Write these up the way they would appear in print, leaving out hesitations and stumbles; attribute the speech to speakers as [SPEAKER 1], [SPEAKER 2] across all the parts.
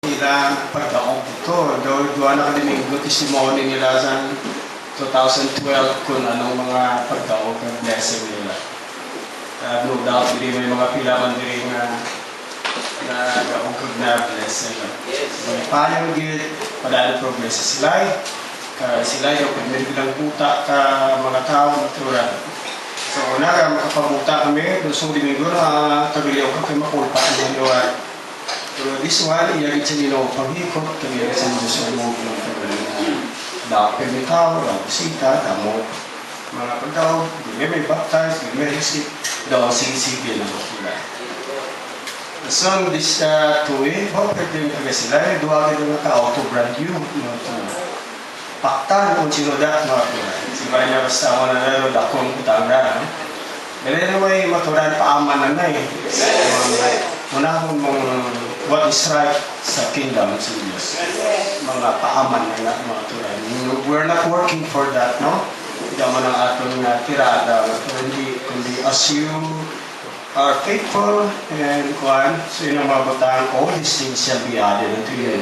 [SPEAKER 1] nila pagdaog ito. Doon nakalimutan testimony nila sa 2012 kung anong mga pagdaog ng blessing nila. No doubt, hindi may mga pilaman din na daog na blessing. May payong gid, padaan progress sa silay. Silay yung pagmirilang puta ka mga tao natural. So, una ka makapabuta kami, gusto Domingo na tagaliyaw ka kay makulpa ang maniwag. Pero this one, iyagit sa nilo paghikot, kaya sa nilo sa mo ng tagaliyaw. Dapin may tao, sita, damo, mga pagdaw, may baptize, may receive, daw sige lang sila. So, this tuwi, bakit yung taga sila, duwagin yung tao to brand you, paktan kung sino dat mga turan. Sibay na basta ako na lalo dakong kutang na. Pero may maturan paaman na eh. Muna akong what is right sa kingdom sa Diyos. Mga paaman na mga turan. We're not working for that, no? Hindi mo ng atong tirada. Kundi as you are faithful and kuhan, so yun ang mabutang, all these things shall be added unto you.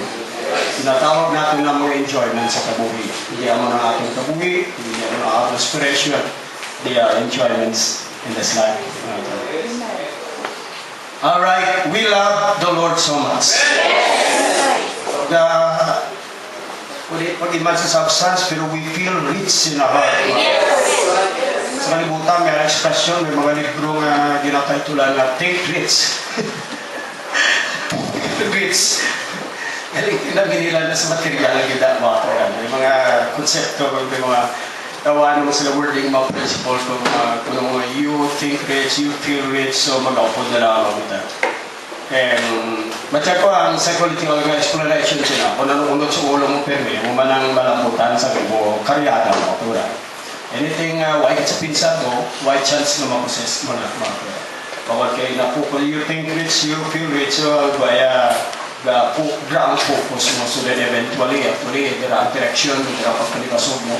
[SPEAKER 1] Tinatawag natin ng mga enjoyment sa kabuhi. Hindi mo ng ating kabuhi, hindi mo ng ating aspiration. They are enjoyments in this life. Alright, we love the Lord so much. Pag-iman sa substance, pero we feel rich in our heart. Sa kalibutan, may expression, may mga libro nga ginataytulan na Think Rich. Rich. Ilagin nila na sa material ang ginagawa ko yan. May mga konsepto, may mga tawanan mo sila wording, mga principles, kung you think rich, you feel rich, so mag-upod na lang ako ito. And, matya ko ang psychological explanation sila. Kung nanunod sa ulo mo permi, umanang malambutan sa mo, karyada mo, tura. Anything, white sa pinsa mo, white chance na mapossess mo na, mga tura. Bawal kayo na po, you think rich, you feel rich, so, ground focus mo so that eventually there are direction, there are pagkalikasog mo.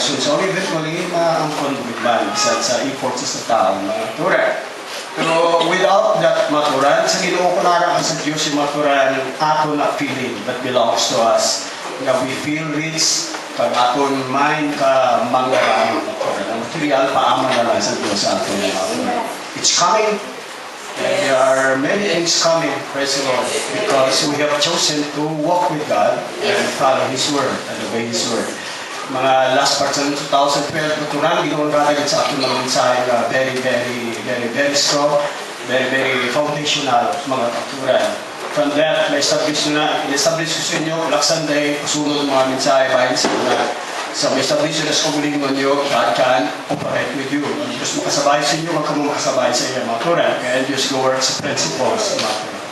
[SPEAKER 1] So eventually, ma-angkon with man sa efforts sa tao. Tura. Pero without that maturan, sa Ginoo ko na sa Diyos yung maturan, ato na feeling that belongs to us. Na we feel rich, pag aton mind ka manggaran. Ang material, paama na lang sa Diyos sa ato na maturan. It's coming. And there are many things coming, praise the Lord, because we have chosen to walk with God and follow His Word and obey His Word. Mga last parts ng 2012, natural, ginoon kalagad sa ating mga mensahe na very strong, very foundational mga katuran. From that, na-establish ko sa inyo, Black Sunday, kasunod mga mensahe bayan sa inyo. So, may establish na sa kagulingon nyo, God can operate with you. Ang Diyos makasabay sa inyo, wag ka mo makasabay sa inyo, mga turan. Kaya ang Diyos go work sa principles, mga turan.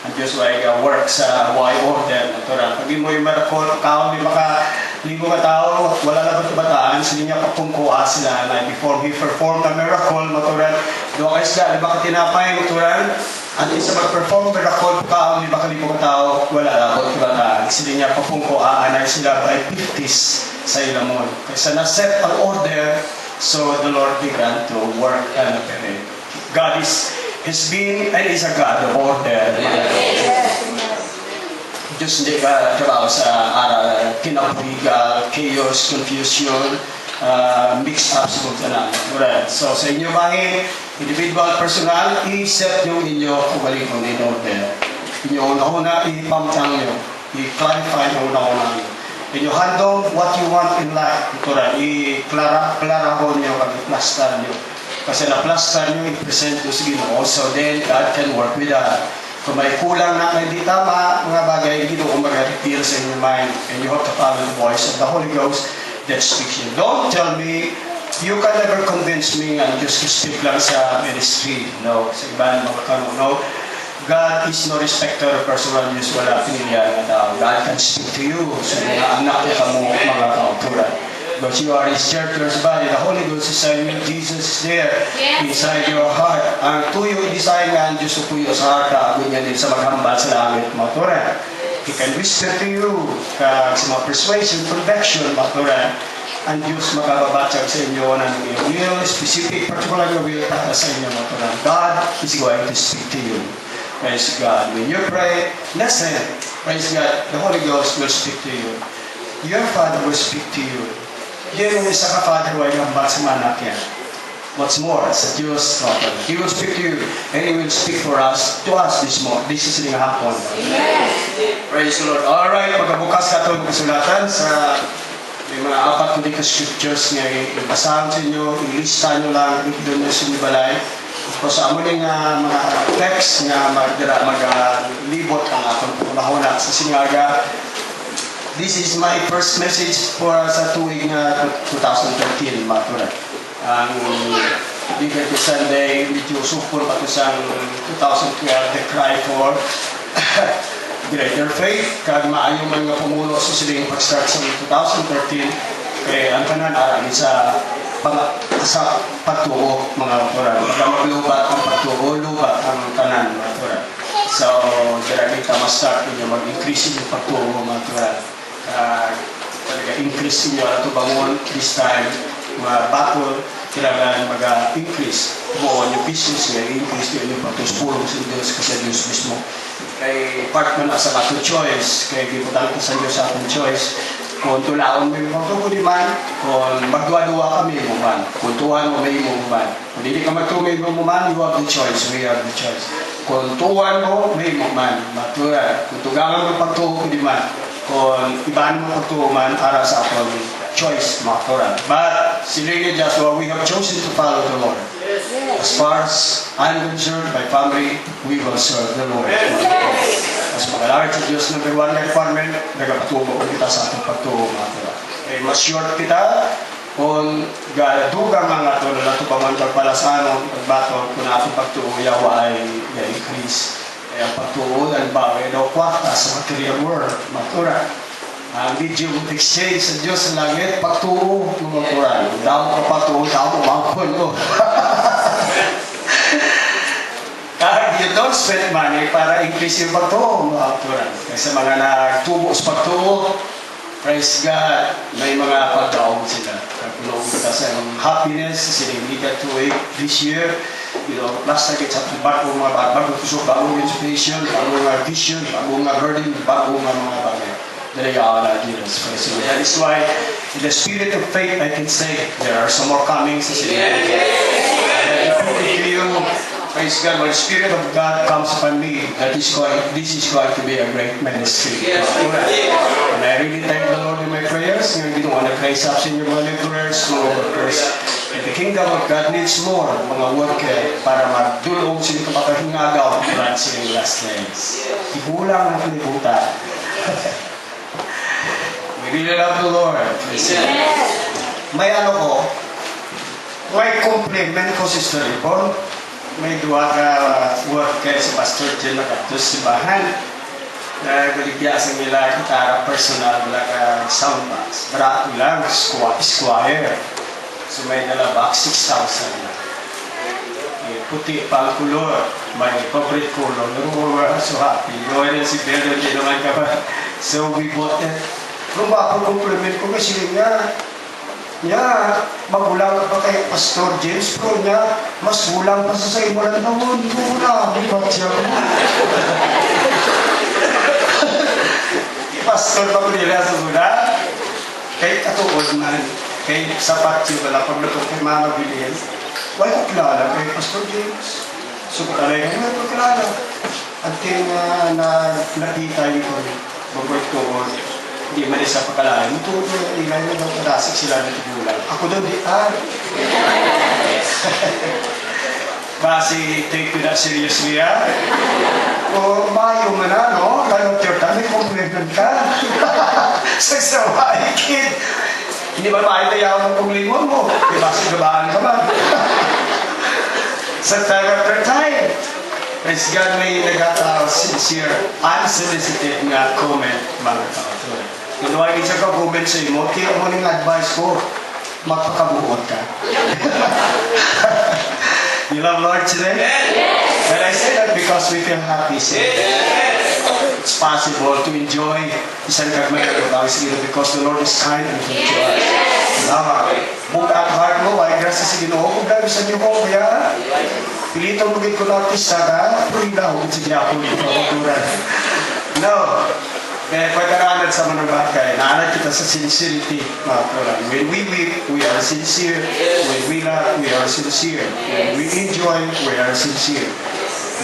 [SPEAKER 1] Ang Diyos work sa why order, mga turan. Pag mo yung marathon, kaon, may makaligo ka tao, wala na ba bataan, sila niya papungkuha sila na before He performed a miracle, mga turan. Doon kayo sila, di ba ka tinapay, mga turan? At isa mag-perform miracle, kaon, di ba kaligo ka tao, wala na ba bataan. Sila niya papungkuha, anay sila by 50s. Sa ilamon. Kasi na-set ang order, so the Lord began to work and operate. God has been and is a God of order. Diyos hindi ka trabaho sa kinabuhiga, chaos, confusion, mix-up sa kung so sa inyo bangin, individual, personal, i-set nyo inyo kubalik mo in order. Inyo una-una, ipamtang nyo, i-clarify nyo una-una nyo. And you handle what you want in life. Ito i-klarahon nyo, i-plaster nyo. Kasi na-plaster nyo, i-present nyo sa Ginoo. So then, God can work with that. Kung may kulang na hindi tama, mga bagay, Ginoo mag-reveal sa inyong mind. And you have to follow the voice of the Holy Ghost that speaks you. Don't tell me, you can never convince me and just speak lang sa ministry. No, sa iba mga kanong, no. God is no respecter of personal use, wala pinilihan na tao. God can speak to you. So, mga anak niya ka mo, mga kauturan. Because you are His church, His body. The Holy Ghost is inside you. Jesus is there inside your heart. Ang tuyo, design nga ang Diyos o tuyo sa heart. Ako niya din sa maghambal sa langit, mga turan. He can whisper to you sa mga persuasion, conviction, mga turan. Ang Diyos magkababatsag sa inyo ng will, specific, particular will para sa inyo, mga turan. God is going to speak to you. Praise God. When you pray, listen. Praise God. The Holy Ghost will speak to you. Your Father will speak to you. Yan yung isa ka Father way ng sa manak yan. What's more, sa Diyos, He will speak to you and He will speak for us, to us this morning. This is ring hapon. Amen. Praise the Lord. Alright, pagkabukas ka itong kasulatan sa may mga apat kundi ka scriptures nga ibasahan sa inyo, ilista nyo lang, doon nyo sinibalay. Kung sa amuling mga text nga maglibot ang akong mahuna sa singaga. This is my first message for sa tuwing 2013, matura. Ang Liberty Sunday, medyo supol pa ito sa 2012, the cry for greater faith. Kag maayong mga pumulo sa siling pag-start sa 2013, kaya ang tanan arami sa pagtuo, mga autoran. Pag maglubat ang pagtuo, lubat ang tanan, mga autoran. So, dahil kita ma-start ninyo, mag-increase yung pagtuo, mga autoran. Increase niyo ato bangon this time mga battle kailangan mag-increase buon yung business nga increase niyo yung pagtuspulong sa Diyos kasi Diyos mismo kay part man sa ato choice kay gibutan ko sa Diyos sa atong choice kung tulaon mo yung pagtuko man kung magduwa-duwa kami mo man kung tuwan mo may mo man kung hindi ka magtumay mo man you have the choice we have the choice kung tuwan mo may mo man maturan kung tugangan mo pagtuko di man kung ibaan mo pagtuman para sa atong choice, mga Torah. But, silingin Joshua, we have chosen to follow the Lord. As far as I'm concerned, my family, we will serve the Lord. As pag-alawit sa Diyos, number one na requirement, nagpatubo kita sa atong pagtubo, mga Torah. Okay, mas short kita, kung dugang mga ito na natupaman pagpalasano, pagbato, kung atong pagtubo, yawa ay increase. Kaya pagtuon ang bagay daw kwarta sa material world, matura. Ang video exchange sa Diyos sa langit, pagtuon ng matura. Damo ka pagtuon, damo mangkon mo. You don't spend money para increase yung pagtuon, matura. Kasi mga nagtubo sa pagtuon, praise God, may mga pagdaong sila. Pagkulong kita sa happiness, siniligat to this year. You know, last time it's up to bagong tusok, bagong inspiration, bagong vision, bagong burden, bagong mga bagay. Dalagaan na Diyos. So that is why, in the spirit of faith, I can say, there are some more coming sa sila. Praise God, when the Spirit of God comes upon me, this is going to be a great ministry. And I really thank the Lord in my prayers. Ngayon ginawa na praise up sa inyo mga laborers, mga workers. And the kingdom of God needs more mga worker para magdulong sila kapakahingagaw at silang last days. Ikulang ang kinibutan. We really love the Lord. May may compliment ko si Sister Ipon. May dua ka worker si Pastor Jen nakatus si bahan. Baligya sa nila gitara personal wala ka sound box. Barato lang, squire. So may dala box 6,000 na. Puti pa ang kulor. May favorite color. We're so happy. Gawin si Pedro, hindi naman ka ba? So we bought it. Kung ba ako compliment ko kasi niya, magulang pa kay Pastor James ko niya, mas gulang pa sa imo lang naman. Gulang, di ba siya? Pastor pa ko nila sa gulang. Kay katuod man, kay sapat yung wala pagluto kay Mama Bilin. Wala ko kilala kay Pastor James. So, talay ko, wala ko kilala. Until nakita yung bagoy ko, hindi man isa pagkalain. Ito, ilay na daw kadasik sila na tigulang. Ako doon, di Basi, take to that seriously, ha? O, mayo man na, no? Lalo, Jordan, may compliment ka. Sagsaway, kid. Hindi ba maitayaw ng paglingon mo? Di ba, sigabaan ka man? Sa time after time. Praise God, may sincere, unsolicited nga comment, mga tao. Kung nawagin siya ka comment sa imo, kaya mo ning advice ko, magpakabuot ka. You love Lord today? Yes. And I say that because we feel happy. It's possible to enjoy isang kagmayag of our Ginoo because the Lord is kind and good to us. Lama. Buka at heart mo, ay grasa sa Ginoo. Kung dahil sa Ginoo, kaya pilitong bugid ko na artista ka, puli na ako sige ako dito kultural. No. Kaya pagkaranad sa mga bagay, naanad kita sa sincerity, mga kultural. When we weep, we are sincere. When we laugh, we are sincere. When we enjoy, we are sincere.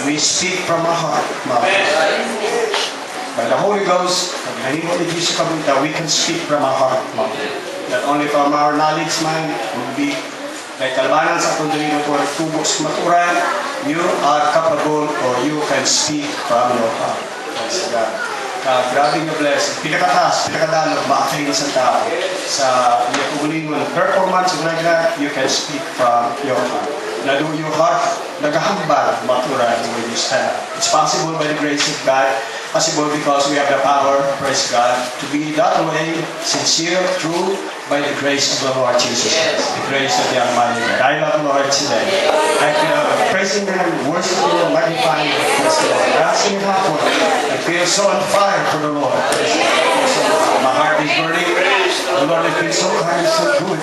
[SPEAKER 1] We speak from our heart, mga kultural. By the Holy Ghost, pag nahimot ni Jesus kabunta, we can speak from our heart, mga kultural. Not only from our knowledge mind, would be kay kalbanan sa kundalino to tubos maturan, you are capable or you can speak from your heart. Praise God. Grabe nga bless. Pinakataas, pinakadalog, maakay sa tao. Sa iyong performance, you can speak from your heart. Nado your heart, nagahambal, maturan when you stand up. It's possible by the grace of God. Possible because we have the power, praise God, to be that way, sincere, true, by the grace of the Lord Jesus Christ, the grace of the Almighty God. I love the Lord today. I feel praising Him, worshiping Him, magnifying Him, praise the Lord. Asking Him how I feel so on fire for the Lord. My heart is burning. The Lord, I feel so kind and so good.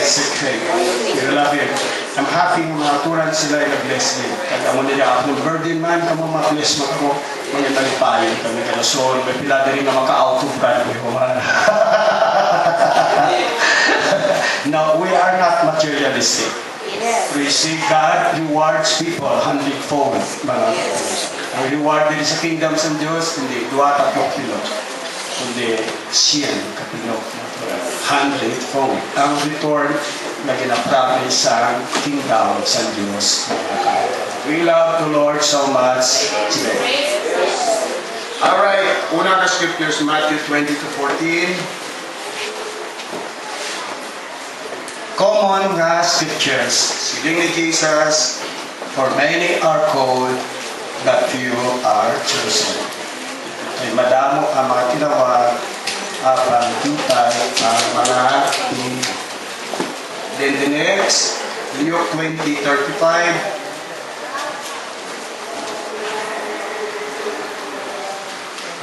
[SPEAKER 1] So great. We love Him. I'm happy na maturan sila yung bless din. Kaya mo nila ako ng burden man, kamo ma-bless mo ko, mga nalipayan kami kalasol, may pila din na maka-out of brand mo. No, we are not materialistic. We see God rewards people hundredfold. Ang reward din sa kingdom sa Diyos, hindi 2-3 kilo. Kundi siyan kapilok. Hundredfold. Ang return na ginapromise sa kingdom sa Diyos. We love the Lord so much today. Alright, una ka scriptures, Matthew 20-14. Common nga scriptures. Siling ni Jesus, for many are called, but few are chosen. Ay madamo ang mga tinawag, ang tutay, ang mga Then the next, Luke 20:35.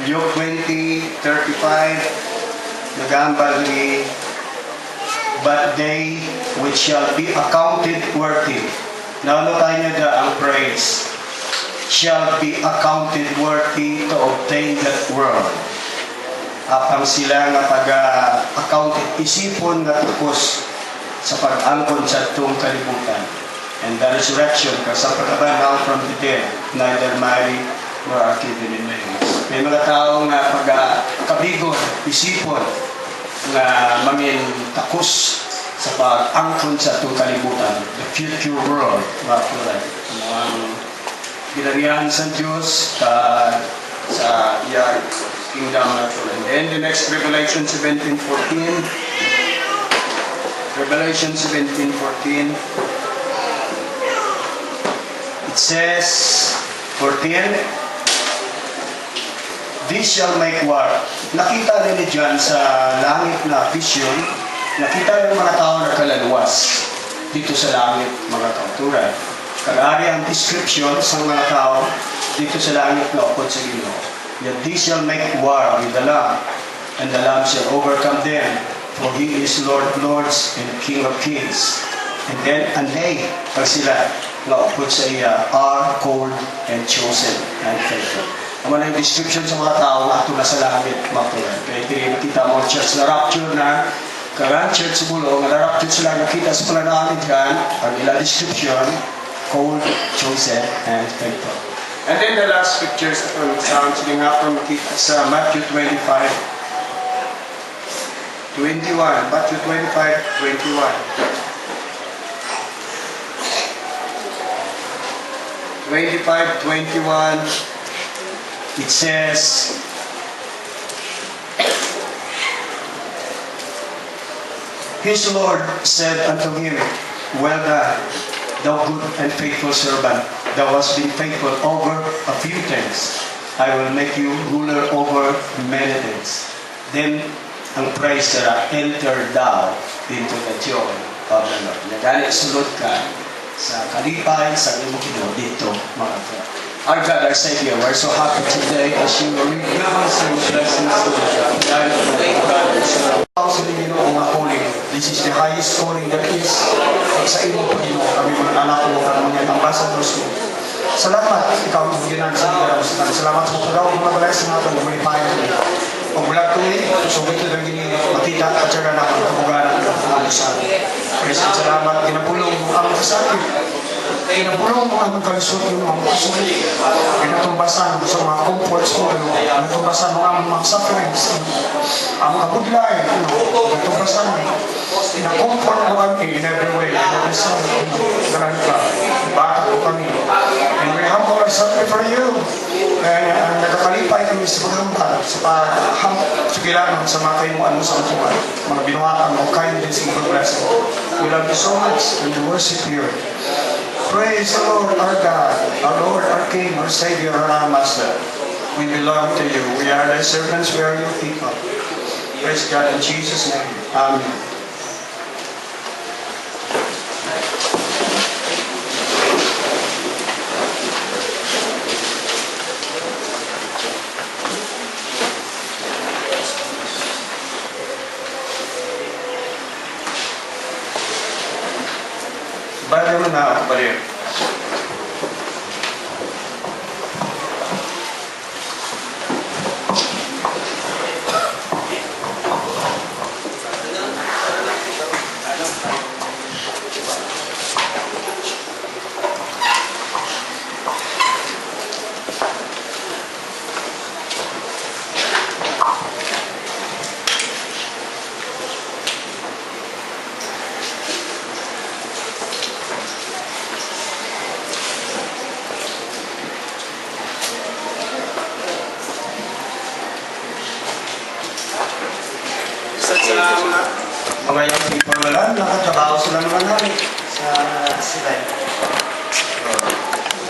[SPEAKER 1] Luke 20:35. Nagambal ni, but they which shall be accounted worthy. Now, ano tayo niya ang praise? Shall be accounted worthy to obtain that world. Apang sila nga pag-accounted, isipon nga tukos sa pag-angkon sa itong kalibutan. And the resurrection, sa pagkabanhaw from the dead, neither marry nor are given in marriage. May mga tao nga pag-kabigon, isipon, nga mangin takos sa pag-angkon sa itong kalibutan, the future world, mga kulay. Ang ginarihan sa Diyos sa iyang kingdom na kulay. And the next, Revelation 17:14. Revelation 17:14. It says, 14, this shall make war. Nakita nila dyan sa langit na vision, nakita ng mga tao na kalaluwas dito sa langit, mga kauturan. Kagari ang description sa mga tao dito sa langit na upod sa Ginoo. That this shall make war with the Lamb, and the Lamb shall overcome them. For He is Lord of Lords and King of Kings. And they, pag sila, naupod sa iya, are called and chosen and faithful. Naman ang description sa mga tao na ito na sa langit, matulan. Kaya hindi nakita mo church na rapture na, karang church sa bulo, nga na-rapture sila nakita sa palanangin dyan, ang ila description, called, chosen, and faithful. And then the last scriptures na sound sila nga ito makita sa Matthew 25, 21, Matthew 25:21. It says, His Lord said unto him, well done, thou good and faithful servant. Thou hast been faithful over a few things. I will make you ruler over many things. Then ang praise na enter thou into the joy of the Lord. Nagani sulod ka sa kalipay, sa iyong Ginoo dito, mga friend. Our God, our Savior, we're so happy today as you reveal us and blessings to the God. Dahil po, God, sa Ginoo ang holy This is the highest calling there is. Sa imo, Panginoon, kami mga anak mo, kami mga ambassadors mo. Salamat, ikaw ang ginan sa mga salamat sa mga mga blessing natin, umipayan mo. Pag wala tuloy, sugit ito lang gini, makita at saka na ang kabugaran ng mga sa amin. Salamat, ginapulong mo ang kasakit. Ginapulong mo ang kalisod yung mga kasulit. Ginatumbasan mo sa mga comforts mo, ginatumbasan mo ang mga sufferings, ang kabudlain, ginatumbasan mo. Ina-comfort mo kami in every way, in every side. Ganun ka, bata ko kami. And we humble ourselves before you. Kaya nagkakalipay kami sa paghambal, sa pagkilanan sa mga kaimuan mo sa buhay, mga binuhakan mo, kindness and blessing. We love you so much and we worship you. Praise the Lord our God, our Lord, our King, our Savior, our Master. We belong to you. We are thy servants, we are your people. Praise God in Jesus' name. Amen. Bago na ako balik. Mga young people na lang, nakatrabaho sila naman namin sa sila.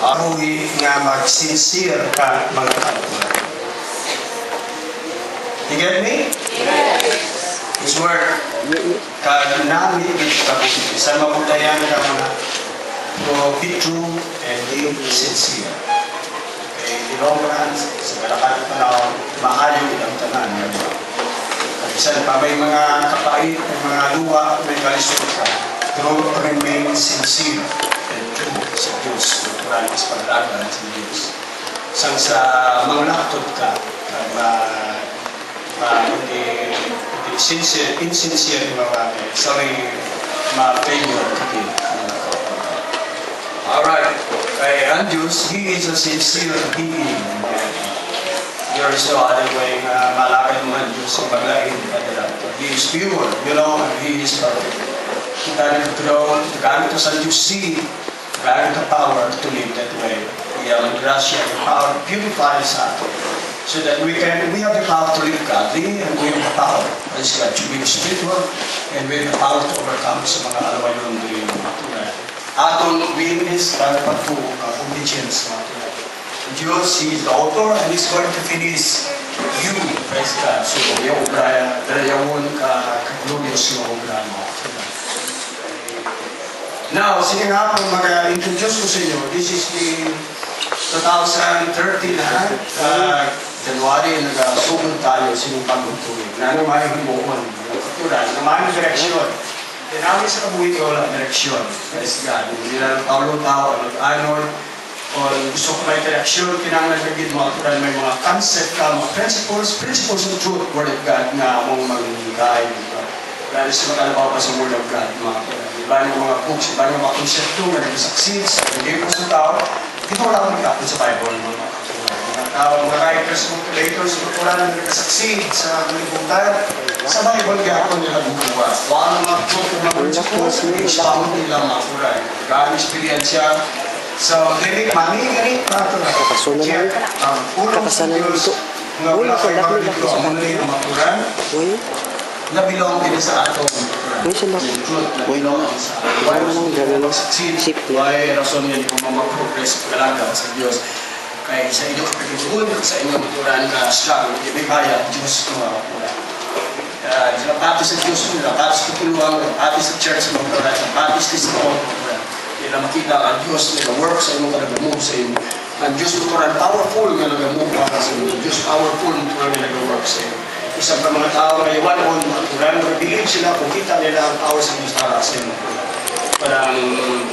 [SPEAKER 1] Aruhi nga mag-sincere ka mga kapwa. You get me? Yes. His word. Kag namin ito sa mabutayan ka mga to be true and be sincere. Okay, dinobran sa kalakan panahon, maayo ang tanan. Isa pa may mga kapait, may mga luwa, may kalisod ka. Pero remain sincere and true sa Diyos. Natural is pagdagan sa Diyos. Sang sa mga nakatod ka, hindi insincere yung mga sorry, ma-failure ka din. Alright, kay ang Diyos, He is a sincere being. There is no other way malakad mo ang Diyos sa bagay. He is pure, you know, and He is perfect. Kita rin ito, gamit ito sa Diyos seed, gamit ang power to live that way. We have the gracia, the power to purify sa atin. So that we have the power to live godly, and we have the power, as God, to be spiritual, and we have the power to overcome sa mga alawayon din. Atong willingness, para pagpo, obedience, mga Diyos, He is the author and He's going to finish you, praise God. So, yung obra, dalawon ka-glorious yung obra mo. Now, sige nga po, mag-introduce ko sa inyo. This is the 2013 na, January, nag-sugod tayo sa inyong pagpuntuin. Na naman yung buwan, natural, naman yung direksyon. Tinawin sa kabuhi ko lang direksyon, praise God. Hindi na tao, ano, o gusto ko may interaction, kinanglan kagid mo at may mga concept ka, mga principles of truth, Word of God na mong mag-guide. Lalo sa makalabaw pa sa Word of God, iba yung mga books, iba yung mga konsepto na nag-succeed sa pagiging sa tao, dito wala akong nag-upload sa Bible. Mga tao, mga writers, motivators, wala na nag-succeed sa kalibutan. Sa Bible, gano'n nila bukuha. Wala mga truth, mga principles, i-expound nila mga kuray. Gano'ng experience. So, David, mami, ganit pa ito.
[SPEAKER 2] Kakasunan na Kakasana na ito. Wala ko, lakli sa kanila.
[SPEAKER 1] Na bilong din sa atong.
[SPEAKER 2] Uy, siya lang. Uy, no. Wala nang gano'n. Sip yan.
[SPEAKER 1] Why rason yan kung mag-progress kalaga sa Diyos. Kaya sa inyo kapagigod, sa inyong turan na struggle, may kaya, Diyos ko mga kulang. Pati sa Diyos ko, pati sa tutulungan, pati sa church mo, pati sa Discord, na makita ang Diyos na nag-work sa inyo, nag-move sa inyo. Ang Diyos mo rin powerful na nag-move para sa inyo. Diyos powerful na nag-work sa inyo. isang pa mga tao na iwan o maturan, mag-believe sila kung kita nila ang power sa Diyos para sa inyo. Parang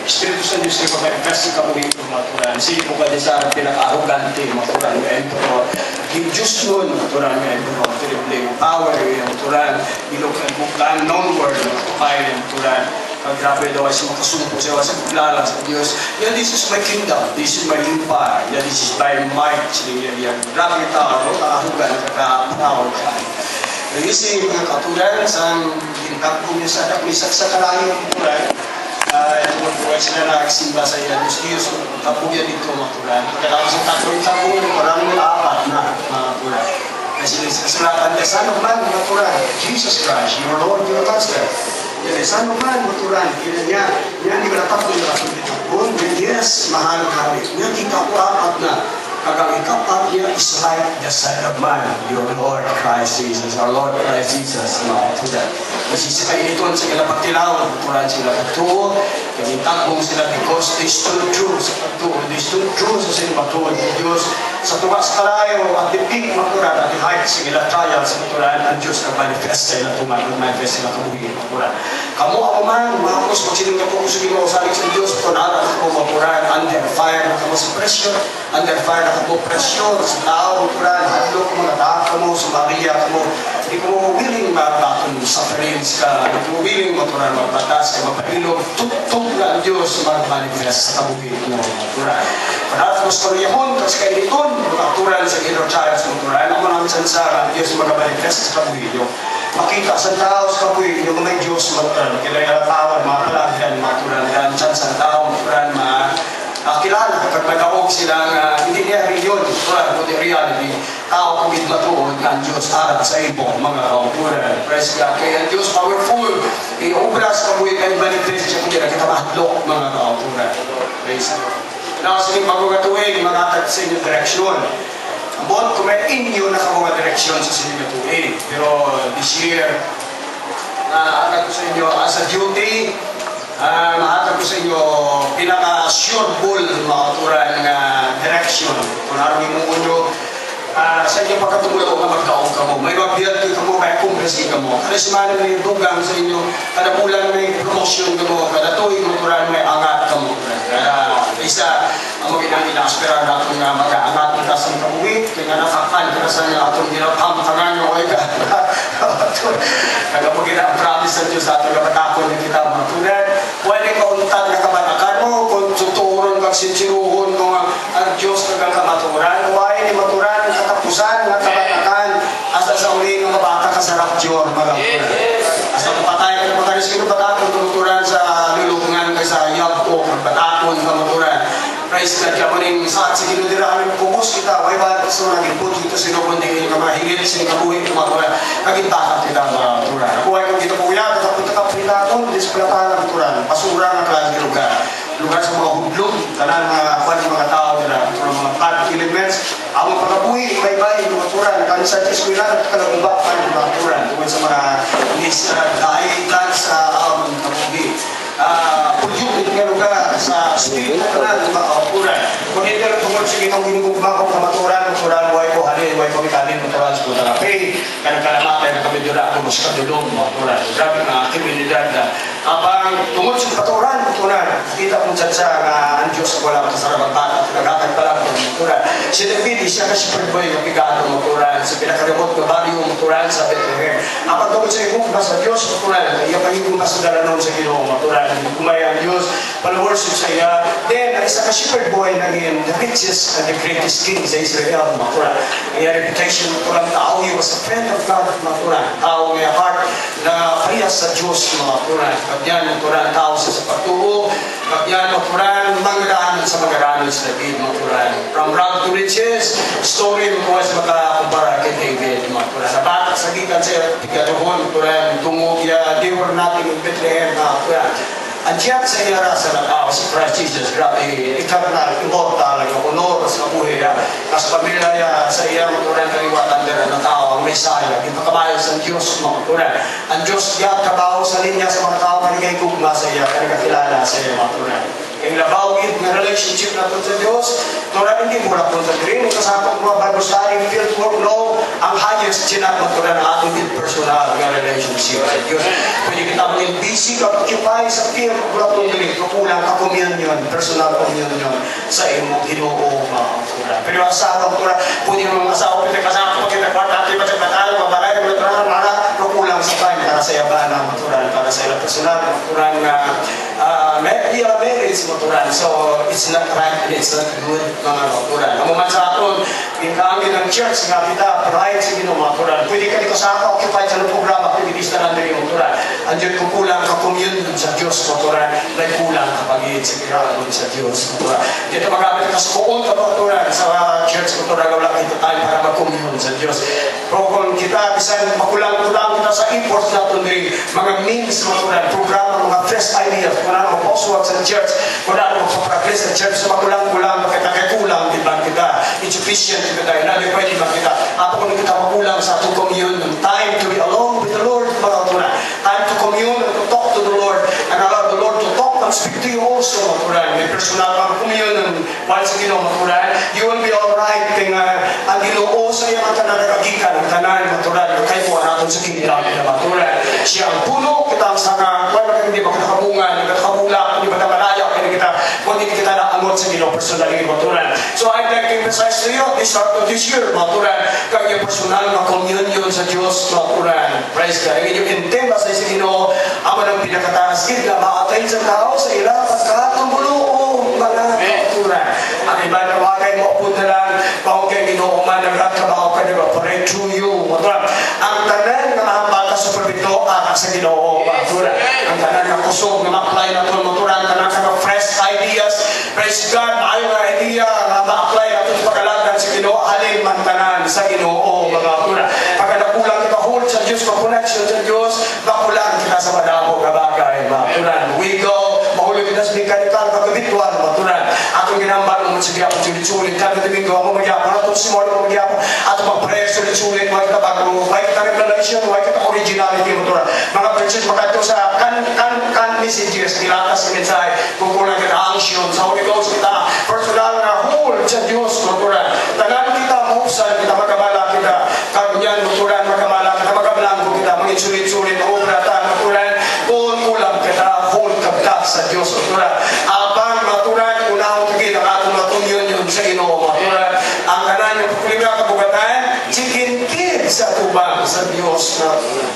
[SPEAKER 1] Espiritu sa Diyos ay pag-manifest ka po yung maturan. Sige po ka din sa pinaka-arrogante maturan ng Emperor. Yung Diyos nun, maturan ng Emperor. Terrible yung power yung maturan. Bilog ang buklaan, non-word na kapay ng maturan. Pag grabe daw ay makasumpo siya sa buklara sa Diyos. Yeah, this is my kingdom. This is my empire. Yeah, this is by might. Yan, grabe tao, nakahugan, nakaka-power ka. Kasi mga katulan, sa ginagpo niya sa dakmisak sa kalayong maturan, ito po ay sila nagsimba sa iya. Diyos, kapuya dito maturan. Pagkatapos ang tapoy-tapoy, maraming apat na maturan. Kasi kasulatan niya, saan naman maturan? Jesus Christ, your Lord, your Master. Jadi saan naman maturan? Kaya niya, hindi ba natapoy na kapag dito? Kung yes, mahal kami. Niya, ikaw-apat na. Kagang ikapat niya is like the Son of Man, your Lord Christ Jesus, our Lord Christ Jesus, maturan. Masisipay ito sa ilapat tilaw, maturan sila patuo, kanintagong sila because they stood true sa patuo, they stood true sa silang patuo ng Diyos. Sa tuwas kalayo, at the peak maturan, at the height sa ilang trial sa maturan, ang Diyos nag-manifest sa ilang manifest sila kabuhin maturan. Kamu ako man, mga kus, pag silang kapag saling sa Diyos, kunara ako maturan, under fire na kamo sa pressure, under fire na kamo pressure sa tao maturan, hadlo ko mga tao mo, sumariya mo, hindi ko willing magbaton sufferings ka, hindi ko willing maturan magbatas ka, magpahilog, tutog na ang Diyos mag-manifest sa kabuhin mo maturan. Panat mo sa kariyahon, kasi kayo niton, maturan sa inner child sa maturan, ako namin sansara, ang Diyos mag-manifest sa kabuhin mo. Makita sa tao sa kabuhin mo, may Diyos maturan, kailangan tawad, mga palagyan, maturan, dan sa tao maturan, kilala kapag nagawag silang hindi niya rin yun, kundi reality, tao kung matuod ng Diyos harap sa ibong mga kaupunan. Praise God. Kaya ang Diyos powerful, i-obras ka mo yung manifest siya kung hindi na kita mahadlok mga kaupunan. Praise God. Now, sa inyong pagkatuwing, magatag sa inyong direksyon. Ambot, kung may inyo na mga direksyon sa inyong katuwing. Pero this year, agad ko sa inyo, as a duty, mahatag ko sa inyo pinaka-sure bull makaturan ng direction. Kung naroon mo unyo sa inyo pagkatungulaw na magkaong ka mo. May mabiyad ka mo, may kumpresi ka mo. Kada simana may dugang sa inyo, kada bulan may promotion ka mo, kada tuwing maturan may angat ka mo. Kaya isa, ang maginang ina-aspirar na itong mag-aangat na sa kabuhi, kaya nakakan ka sa nga itong ginapampangan nyo ay ka. Kaya mo gina-promise sa Diyos sa itong kapatakon na kita matunan. Pwede kauntag na kabanakan mo, kung tuturon kang sinsiruhon mo ang Diyos na kamaturan. Huwag ni maturan ang katapusan ng kabanakan asa sa uli ng mabata ka sa rapture, mga kapatid. Asa mapatay ka na makaris ka batakon, tumuturan sa lulungan ka sa yabko, batakon ka maturan. Praise God, kaya mo rin sa kinudirahan ng pumos kita, way ba so naging po dito sinukundi yung mga higit sa kabuhin ng mga naging takat kita mga turan. Buhay kong dito po yan, katapunta ka po nito, displata ng turan, pasura ng klase ng lugar sa mga hudlog, tanan mga tao nila, mga bad elements, ang mga pagkabuhi, iba-iba, yung mga turan, kanisa sa eskwela, at kalagumba pa yung mga turan, tungkol sa mga dahil sa kabuhi. Pulyog nga lugar sa street na mga kaupuran. Kung hindi ka tungkol sa ginong ginugugma kong kamaturan, maturan, huwag ko halin, huwag ko mitalin, maturan sa puta kape, kanang-kalamatay na kami dura, kumus ka dulong, maturan. Grabe nga, kiminidad na. Kapag tungkol sa maturan, maturan, kita kong sa ang Diyos wala matasarabang bata, nagkakag pa lang ng maturan. Si David, siya ka shepherd boy, kapigado maturan, sa pinakarimot na baryo maturan sa Bethlehem. Kapag tungkol sa ibong sa Diyos, maturan, iya pa yung masudalanon sa ginoo, maturan. Kumaya ang Diyos, pala-worship sa iya. Then, ang isa ka shepherd boy, naging the richest and the greatest king sa Israel, maturan. Ang reputation, maturan, tao, he was a friend of God, maturan. Tao, may heart na parehas sa Diyos, maturan. Kapyan, maturan, tao sa patuo. Kapyan, maturan, mangrahan sa magaranan sa David, maturan. From rag to riches, story mo sa makakumpara kay David, maturan. Nabatak sa gikan sa Pigadohon, maturan. Tungog ya, they were nothing in Bethlehem, maturan. Andiyan sa iyara sa natao, si Christ Jesus, grabe, eternal, immortal, ang honor sa buhay niya. As pamilya niya sa iya, maturan kaliwatan nila ng tao, ang Messiah, di pagkabayo sa Diyos, maturan. Ang Diyos niya, trabaho sa linya sa mga tao, kanigay gugma sa iya, kanigakilala sa iya, maturan. Ang labawid na relationship natin sa Diyos, maturan, hindi mo na punta rin. Kasapag mga Bible study, field work, no, ang higher Diyos sinamaturan na atong personal nga relationship sa Diyos. Pwede kita maging busy, occupy sa fear, kulang dili, kukulang ka communion, personal communion sa imong Ginoo mga kapatid. Pero asawa ko pwede mga asawa kita kasama pag kita kwarta, di ba sa batalo, mabalay, kukulang sa time para sa yabanang maturan, para sa ilang personal, maturan nga marriage maturan. So, it's not right and it's not good mga maturan. Namuman sa aton, ginkaangin ng church nga kita, pride sa Ginoo maturan. Pwede ka dito sa ako, occupy sa programa, pwede na lang din maturan. Andiyan kung kulang ka communion sa Diyos maturan, may kulang ka pagiging sa kiraon sa Diyos maturan. Dito magamit ka sa kuon ka maturan sa church maturan, wala kita tayo para mag-communion sa Diyos. Pero kung kita, bisan makulang-kulang kita sa imports natin din, mga means maturan, programa, mga fresh ideas, kung ano mag-oswag sa church, kung ano mag-progress sa church, sa makulang-kulang, makita kay kulang, di ba kita, insufficient kita, hindi pwede ba kita, ako kung kita makulang sa atong communion, time to be alone with the Lord, mga maturan, time to commune and to talk to the Lord, and allow the Lord to talk and speak to you also, maturan, may personal kang communion, while sa Ginoo maturan, you will be alright, kaya ang Ginoo sa iyang kananagagikan, ang tanan, maturan, kay po natin sa kinilang na maturan, siya ang puno, kita ang sanga, wala hindi ba kita kabungan, hindi kita kabulak, hindi ba kita malaya, kung hindi kita naangot sa Ginoo personally, maturan. So I'd like to emphasize to you, this start of this year, maturan, kaya personal na communion sa Diyos, maturan. Praise God. Yung intend sa Ginoo, ako ng pinakataas, na maatay sa tao sa ilang pagkatong buluong mga maturan. Ang iba na wakay mo po na lang, pangkay Ginoo man, nagtrabaho ka, pray through you, maturan. Ang tanan na mahambaka sa pabito, sa Ginoo, maturan. Ang tanan na kusog, na ma-apply na ito, maturan, tanan ka fresh ideas, praise God, maayong idea, na ma-apply na ito pagkalagdan sa Ginoo, alin man tanan sa Ginoo, mga maturan. Pagka nakulang kita hold sa Diyos, connection sa Diyos, makulang kita sa madamo kabagay, maturan. We go, mahulog kita sa mechanical, pagkabituan, maturan. Atong ginamban mo sige ako sulit-sulit, kada domingo ako magyapon, atong simon ako magyapon, atong mag-prayer sulit-sulit, may kita bago, may kita revelation, may kita originality, maturan. Mga preachers, makato sa kan messages, nilatas sa mensahe, kung kulang kita action, sa Holy Ghost kita, personal na hold sa Diyos, maturan. Tanan kita, mahusan kita, magamala kita, kagunyan, maturan, magamala kita, magablanggo kita, mga sulit-sulit, obra, maturan, kung kulang kita, hold ka sa Diyos, maturan. Abang maturan, unahong kagin, ang atong matunyon yun sa Ginoo, maturan. Ang kanan yung kuliga kabugatan, chikin-kid sa tubang sa Diyos, maturan.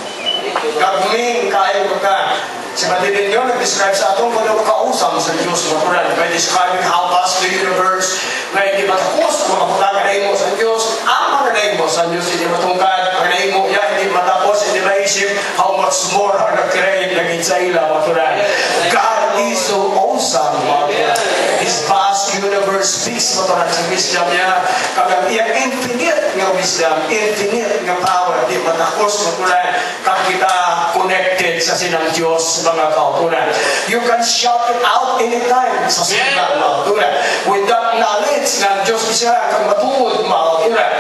[SPEAKER 1] Gagming kain mo ka. Si Matinin yun, nag-describe sa atong kung ano kausam sa Diyos, maturan. By describing how vast the universe, na hindi matapos, mga putang mo sa Diyos, ang mga mo sa Diyos, hindi matungkad, ang mo, hindi matapos, hindi maisip, how much more ang nag-create lagi sa ila, maturan. God is so awesome, maturan. His vast universe speaks, maturan, sa wisdom niya, kapag iyang infinite nga wisdom, infinite nga power, di matapos, maturan, kapag kita connected sa sinang Diyos, mga kautunan. You can shout it out anytime sa sinang kautunan. With that knowledge ng Diyos isa, kang matuod, mga kautunan.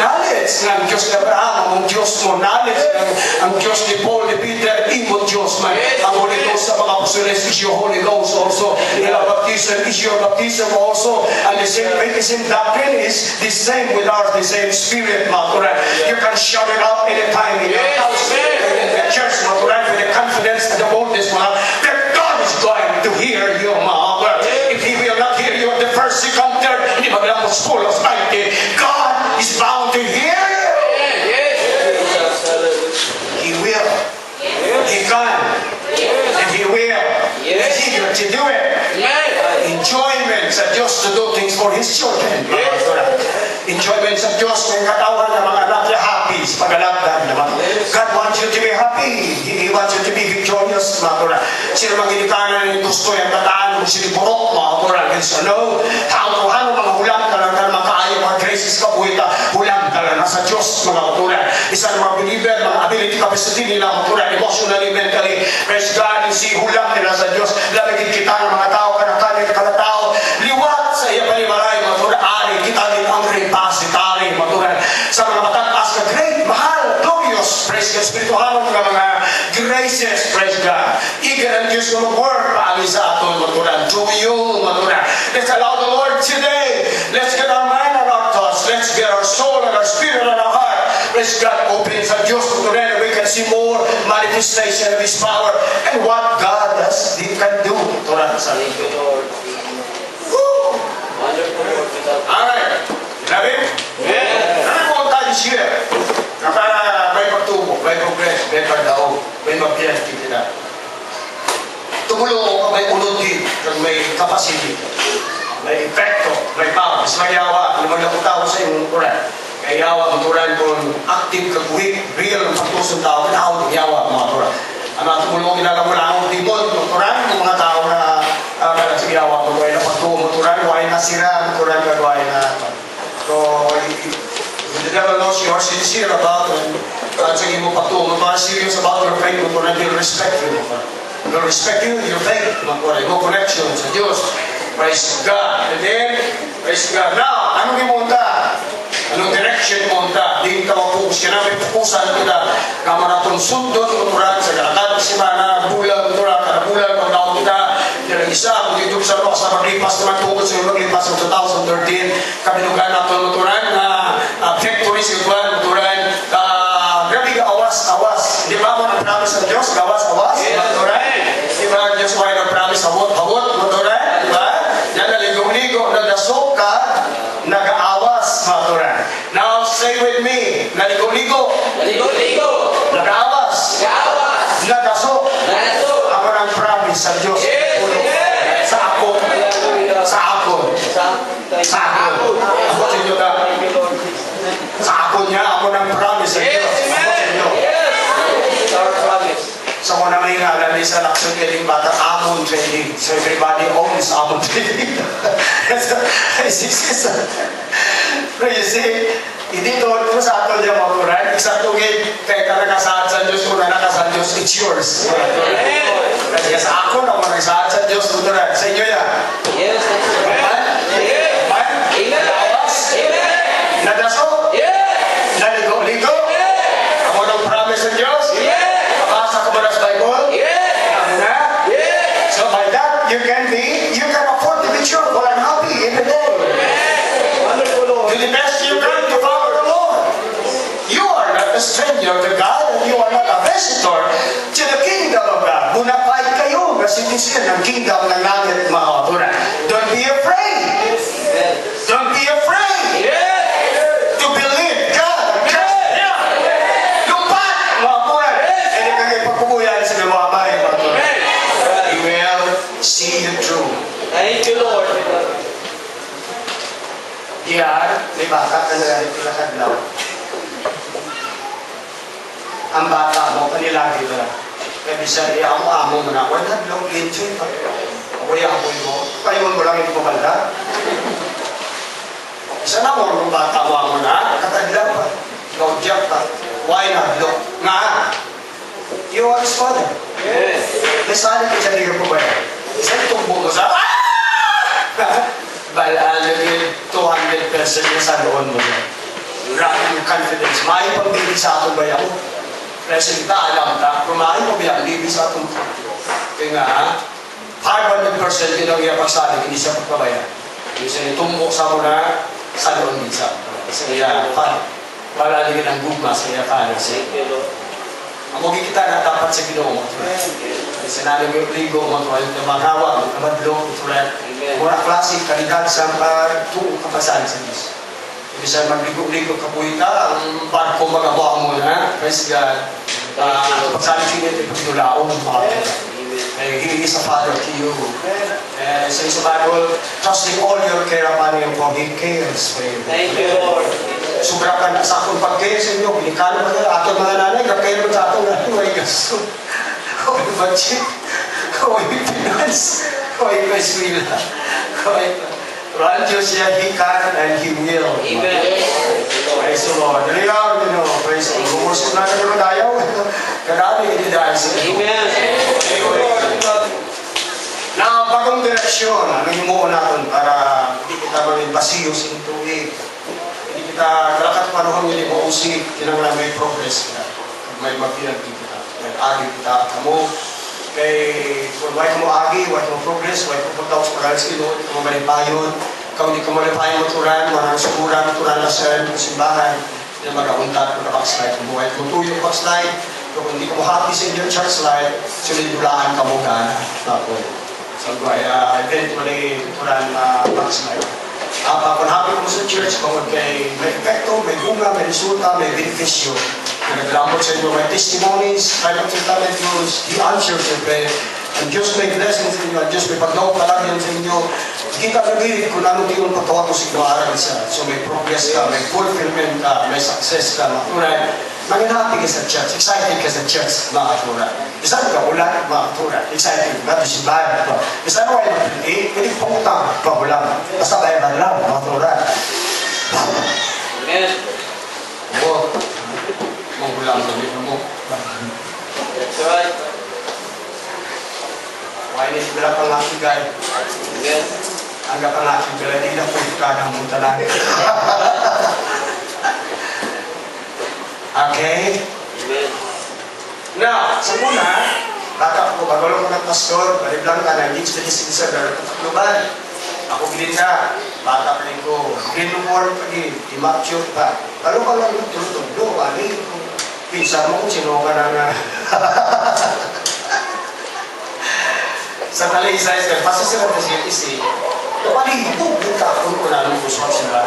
[SPEAKER 1] Knowledge ng Diyos ni Abraham, ang Diyos mo. Knowledge ng ang Diyos ni Paul, ni Peter, imo Diyos man. Ang Holy Ghost sa mga apostoles is your Holy Ghost also. Ilang baptism is your baptism also. And the same doctrine is the same with ours, the same spirit, mga kautunan. You can shout it out anytime in your house, in the church, mga kautunan, with the confidence and the boldness, that God is going to hear you, mga. If He will not hear you at the first, second, third, hindi maglamos full of 90, God is bound to hear you. He will. He can. And He will. He's eager to do it. Enjoyment sa Diyos to do things for His children. Enjoyment sa Diyos ng katawan ng mga anak niya happy sa pag-alagdan. God wants you to be happy. He wants you to be victorious. Sino magilikanan yung gusto yung kataan mo siniburok, mga kurang. No, hano mga hulang ka lang ka makaayaw, mga graces ka buhita, hulang ka lang nasa Diyos, mga kurang. Isa ng mga believer, mga ability capacity nila, mga kurang, emotionally, mentally, praise God, yung si hulang nila sa Diyos. Lalagid kita ng mga tao, kanakanin ka tao, liwat sa iya panimalay, mga kurang, ari, kita din ang repository, mga kurang. Sa mga matatas ka, great, mahal, glorious, praise God, spiritual, mga graces, praise God. Eager and Diyos ng word, paali sa aton, maturan. To you, maturan. Let's allow the Lord today. Let's get our mind and our thoughts. Let's get our soul and our spirit and our heart Praise God, open sa Diyos. Tutunan, we can see more manifestation of His power and what God He can do. Tutunan sa Lord. Alright. Grabe? Ano po ang tayo siya? Para may pagtubo, may progress, may pagdaog, may mapiyati kita. Tumulong ko may unod din, may capacity, may epekto, may power. Mas mayawa, ano maglapunta ko sa iyong kuran. Kaya yawa, maturan kung active kaguhit, real, pagtusong tao, kinahon, yawa, mga kuran. Ang mga tumulong ginagawa akong timon, maturan, yung mga tao na sige yawa, magawin na pagtubo, maturan, gawain na sira, maturan, gawain na. So, the devil knows you are sincere about it. At sige mo pagtubo, maturan, serious about your faith, maturan, he'll respect you, will respect you, your faith, no connection sa Diyos. Praise God. And then, praise God. Now, anong imunta? Anong direction imunta? Di ka mapukus ka na, may pukusan kita. Kamaraton sundot, tuturan sa galagat, simana, bulan, tuturan, kada bulan, kung taon kita, kaya isa, kung dito sa rock, sa maglipas naman tungkol sa yung maglipas ng 2013, kabinugan natin tuturan na victory sa Juan, tuturan, grabe ka, awas. Di ba mo nag-promise ng Diyos? Awas. Tuturan. Di ba Diyos mo ay nag-promise, hawot, tuturan. Di ba? Yan naligo-ligo, nagdasok ka, nag-aawas, tuturan. Now, say with me, naligo-ligo, nag-aawas, nagdasok, ako ng promise sa Diyos. Sa ako. Ako sa inyo na. Sa ako niya, ako ng promise sa Diyos. Ako sa inyo. Sa mga may ngalan ni sa laksyon kaling bata, amon trading. So everybody owns amon trading. Pero you see, hindi doon mo sa ato niya makuran. Isang tugid, kaya ka nakasaad sa Diyos, kung nakasaad sa Diyos, it's yours. Kasi sa ako na nakasaad sa Diyos, kuturan. Sa inyo yan.
[SPEAKER 2] Yes.
[SPEAKER 1] Nadaso? Naligo-ligo? Ako ng promise ng Diyos? Kabasa ko ba sa Bible? So by that, you can afford to be cheerful and happy in the day. Do the best you can to follow the Lord. You are not a stranger to God, and you are not a visitor to the kingdom of God. Bunapay kayo na citizen ng kingdom ng langit, mga kapaturan. Don't be afraid. Don't be afraid. To believe God. Lupat, mga kapaturan. And if kayo pagpupuyan sa mga bahay, mga kapaturan, He will see you through.
[SPEAKER 2] Thank you, Lord.
[SPEAKER 1] Diyan, may bata ka na nakadlaw. Ang bata mo, kanilagi na. Kaya bisa niya, ang amo mo na, wala hadlaw, enjoy pa. Ako yung amoy mo, paliwan mo lang hindi mo banda. Isa na mo, ang bata mo na, nakatadlaw pa. Gaudyak pa. Why not? Look, nga. You are his father. May sana ka siya niyo po ba? Isa tumbo mo sa, balaan yung 200% na sa noon mo. Grabe yung confidence. May pambili sa atong bayaw. Kasi kita alam ta, kung may pambili sa atong kaya nga, 500% yun ang iyapagsabi, hindi siya pagpabaya. Yung siya tumbo sa muna, sa noon minsan. Kasi kaya, wala naging ang gugma sa iya ka. Ang magi kita na dapat sa Ginoo mo. Kasi nalang yung ligo mo, yung magawa, yung kamadlo, mura klase, kalidad sa pagtuong kapasan sa Diyos. Bisa magligo-ligo kapuita, ang barko magawa mo na, praise God. Pagsabi siya ito, pinulaon, He is a father to you. So sa Bible, trusting all your care upon Him, for He cares for you.
[SPEAKER 2] Thank you, Lord.
[SPEAKER 1] Sobra ka na sa akong pag-care sa inyo, bilikano ba na, atong mga nanay, kapkayo ba sa atong nanay, may gasto. Kaway budget, kaway finance, kaway eskwela, kaway run Diyos siya, He can and He will.
[SPEAKER 2] Amen.
[SPEAKER 1] Praise the Lord. Dalilaw, praise the Lord. Rumors ko na naman tayo. Karami, hindi dahil sa inyo.
[SPEAKER 2] Amen.
[SPEAKER 1] Na bagong direksyon, ano yung muo natin para hindi kita maging basiyos in tuwig. Hindi kita, kalakat panahon yun mo usik, kinanglan may progress kita. May mapinagin kita. Nag-agi kita, kamo. Kay, kung why mo agi, why mo progress, why mo punta sa pag-alis kilo, hindi ka malipayon. Kung hindi ka malipayon mo turan, manang suburan, turan na sa simbahan. Yung mag-auntat ko na backslide, kung buhay ko tuyo backslide, kung hindi ka mo happy sa inyong church life, sulidulaan ka mo gana. Ako. So, eventually, kurang backslide. Kung happy mo sa church, kung may epekto, may bunga, may resulta, may beneficyo, naglamot sa inyo, may testimonies, kahit ang kita ng Diyos, He answers your prayer. Ang Diyos may blessings sa inyo, ang Diyos may pagdaw palagyan sa inyo. Kita nagigit kung ano yung pagkawa ko sa iwaran siya. So may progress ka, may fulfillment ka, may success ka, maturay. Maging happy ka sa church, excited ka sa church, mga katuray. Excited ka ulan, mga katuray. Excited ka, ito si Bad. Excited ka ulan, pwede pangutang, pagulang. Basta bayaran lang, mga katuray.
[SPEAKER 2] Amen.
[SPEAKER 1] Oo. Magulang kami mo.
[SPEAKER 2] That's right.
[SPEAKER 1] Why is bila pang laki guy?
[SPEAKER 2] Amen.
[SPEAKER 1] Anggap ang laki bila di na pwede ka ng munta lang. Okay?
[SPEAKER 2] Amen.
[SPEAKER 1] Now, sa muna, baka ko bagulong ko ng pastor, baliblang ka na, hindi sa disinsa, pero katakluban. Ako bilin na, bata pa rin ko, green word pa rin, immature pa. Ano ba lang yung tulutugdo? Ano yung pinsa mo kung sino ka na nga? Sa talisay, pasa sila na siya isi, kapalihipog yung kakon ko na nung kuswat sila.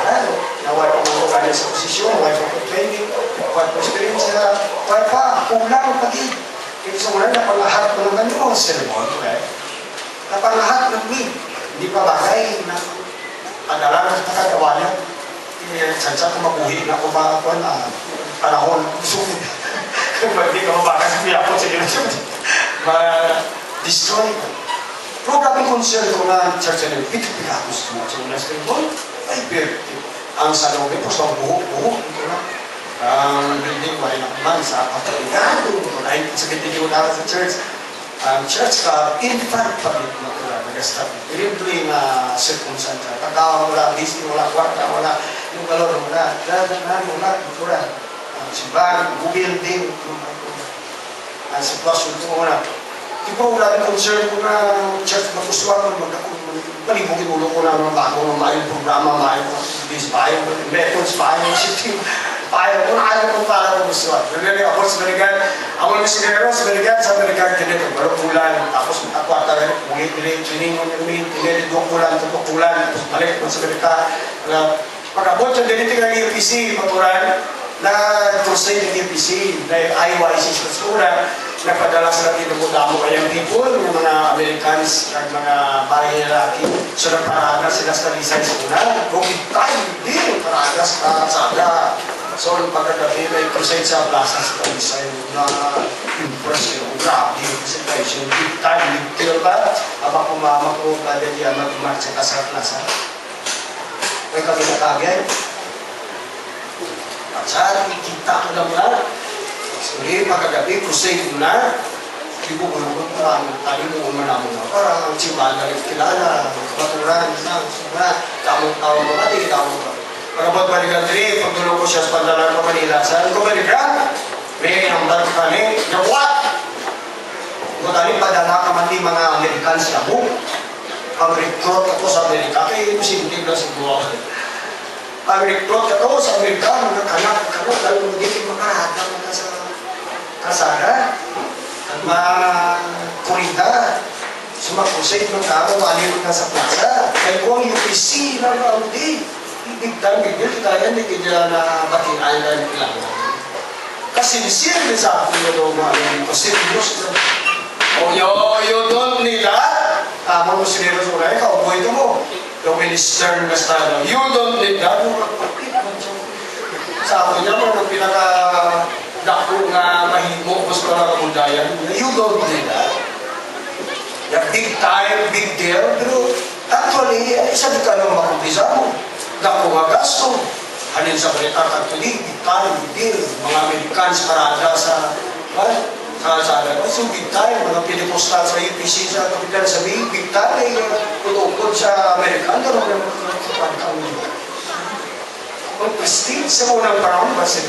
[SPEAKER 1] Naway pa mga kanya sa posisyon, naway pa training, naway pa experience sila, naway pa, kulang pag-ibig. Kaya sa muna, napangahat ko ng ganyan mga sermon, napangahat ng wig. Hindi pa bagay na padalan at pagkagawalan. Sadya ko mabuhi na kumakakon na panahon. Kung hindi ka mabaka sa piyapot sa generasyon, ma-destroy ka. Pero grabe concern ko na church na pitik-pikakos mo sa unas kayo. Ay, birthday. Ang salogin po sa buhok. Ang building ko ay nakuman sa kapatid. Ay, sabihin ko na sa church. Ang church ka, infant public na kura, nag-start. Pinipli na circumstance. Pagkawa wala, Disney wala, kwarta wala, yung kalor wala, wala, kura. Simbahan, building, ang sitwasyon ko wala. Di ba wala rin concern ko na church magkuswa ko, palibugin ulo ko na mga bago, maayong programa, maayong activities, maayong methods, maayong shifting, maayong kung ayaw kong para ko gusto. Really, ako sa Baligan, ako ng misionero sa Baligan, sa Baligan, tinito, balong ulan, tapos akwata rin, muli, training mo namin, tinili, 2 ulan, 3 ulan, tapos balik ko sa Baligan. Pag-abot yung dinitig ng EPC, maturan, na crusade ng EPC, na IYC sa Sura, nagpadala sila dito mo damo kayang people, yung mga Americans at mga bahay lalaki. So nagparaga sila sa lisay sa una. COVID time, hindi. Paraga sa kalsada. So pagkagabi may crusade sa plaza sa Talisay na impress yun. Grabe yung presentation. Big time, big deal ba? Aba kumama ko, kada diya mag-march sa plaza. May kami nakagay. At saan, kita ko naman. Sige, pagkagabi, crusade mo na. Hindi ko kung tayo mo manamo na. Para ang simbahan na rin kilala, maturan, tamong-tao mo natin, tamong mo. Pagkabot Baligan 3, pagdulong ko siya sa Pandalan ng Manila. Saan ko Baligan? May namdar ko kani, gawat! Kung tali, padala ka man di mga Amerikans na mo. Pag-recruit ako sa Amerika, kaya simple na siguro. Pag-recruit ako sa Amerika, mga kanak, dahil hindi makarata mga sa kasara at mga kurita. Sumakusay ng tao, waliro na sa plaza. Kaya kung yung UPC na maudi, big time, big kaya hindi kaya na batiin na kailangan. Kasi nisir din sa akin yung mga kasi Diyos na. O you don't need that. Tama mo sinira sa una, kauboy ka mo. Yung minister na style, you don't need that. Sa akin niya mo, nung pinaka-dako nga mahimo, gusto ka na kabudayan, you don't need that. Yung big time, big deal, pero actually, sabi ka nang makumpisa mo. Dako nga gasto. Halin sa balita katulig, big time, big deal. Mga Americans parada sa kasada. So big time, mga pinipostal sa UPC sa kapitan sa big time, ay tutupod sa American, pero naman kami. Kung prestige sa unang panahon, kasi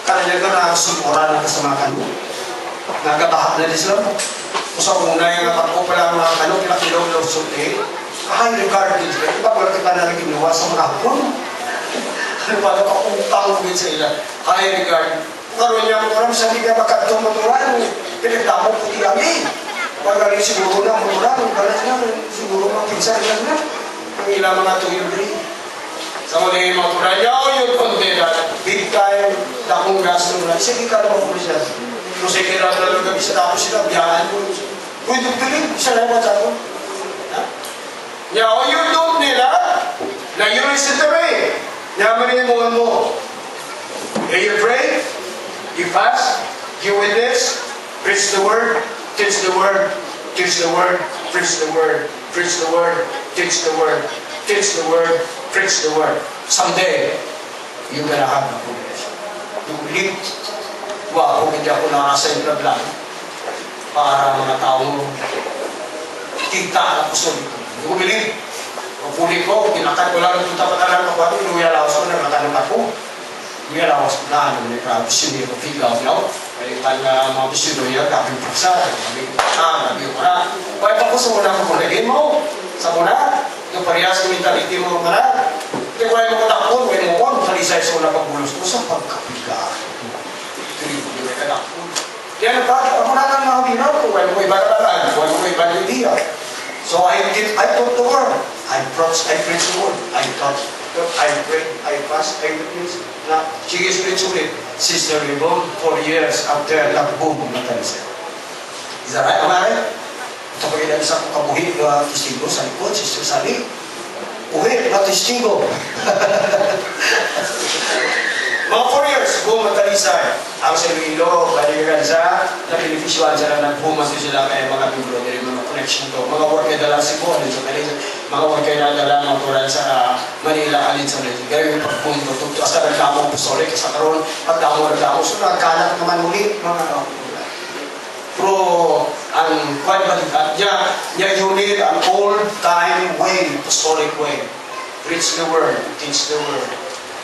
[SPEAKER 1] kanila na sumuran na kasamakan mo. Nagabahat na din sila mo. Kung sa una yung natakbo pala mga pinakilaw-law sulti, high regard din sila. Diba wala kita na naging luwa sa mga hapon?
[SPEAKER 3] Ano pa na kakutang ko sa ila. High regard. Karoon niya mo karoon sa liga makatong motoran. Pinagdamo po kami. Pagaling siguro na motoran. Balas na. Siguro mapinsar lang na. Ang ilang mga tuyong rin. Sa mga yung motoran niya, yung konti na. Big time. Dakong gas nung lang. Sige ka naman po siya. Kung sige lang gabi sa tapos sila. Biyahan mo. Uy, piling. Isa lang ba sa ako? Now, you don't need that. Now, you listen to me. Yaman mo mo. You pray, you fast, you witness, preach the word, teach the word, teach the word, preach the word, preach the word, teach the word, teach the word, preach the word. Someday, you're gonna have the goodness. You believe? Wow, kung hindi ako nakasa yung lang para mga taong kita ang puso dito. You believe? Puli ko, kinakat ko lang ito tapatalan ko ako, inuyalawas ko na matanong ako. Inuyalawas ko na, ano na ikaw, sino yung figaw niyo. Kaya tala mga sino yung kaping paksa, sabi ko na. Kaya pa ko sa muna ko kulagin mo, sa muna, yung parehas ko mentality mo na. Kaya kaya mo katakon, kaya mo kong, kalisay sa muna pagbulos ko sa pagkapiga. Ito yung katakon. Kaya nagkakita mo na lang mga binaw ko, kaya mo iba talalaan, kaya mo iba yung idea. So I taught the word. I preached the word. I taught. I prayed. I fast. I witnessed. Na sige spiritually. Sister Libon, 4 years after nag-boom na kanisa. Is that right? Am I right? Kapag ilan isa kong kabuhi na testigo sa likod, Sister Sally. Uwi, na testigo. Mga 4 years, boom at talisay. Ang sa Iloilo, balikan sa na-beneficial sila, nag-bumas sila kaya mga biblo, mga connection to. Mga work na dala si Paul, mga work na dala mga turan sa Manila, alin sa Manila. Gaya yung pagpunto, tuto, asa nagdamo po sorry, kasi karoon, pagdamo, so nagkalat naman muli, mga pero ang quite balikat niya, you need an old-time way, apostolic way. Preach the word, teach the word.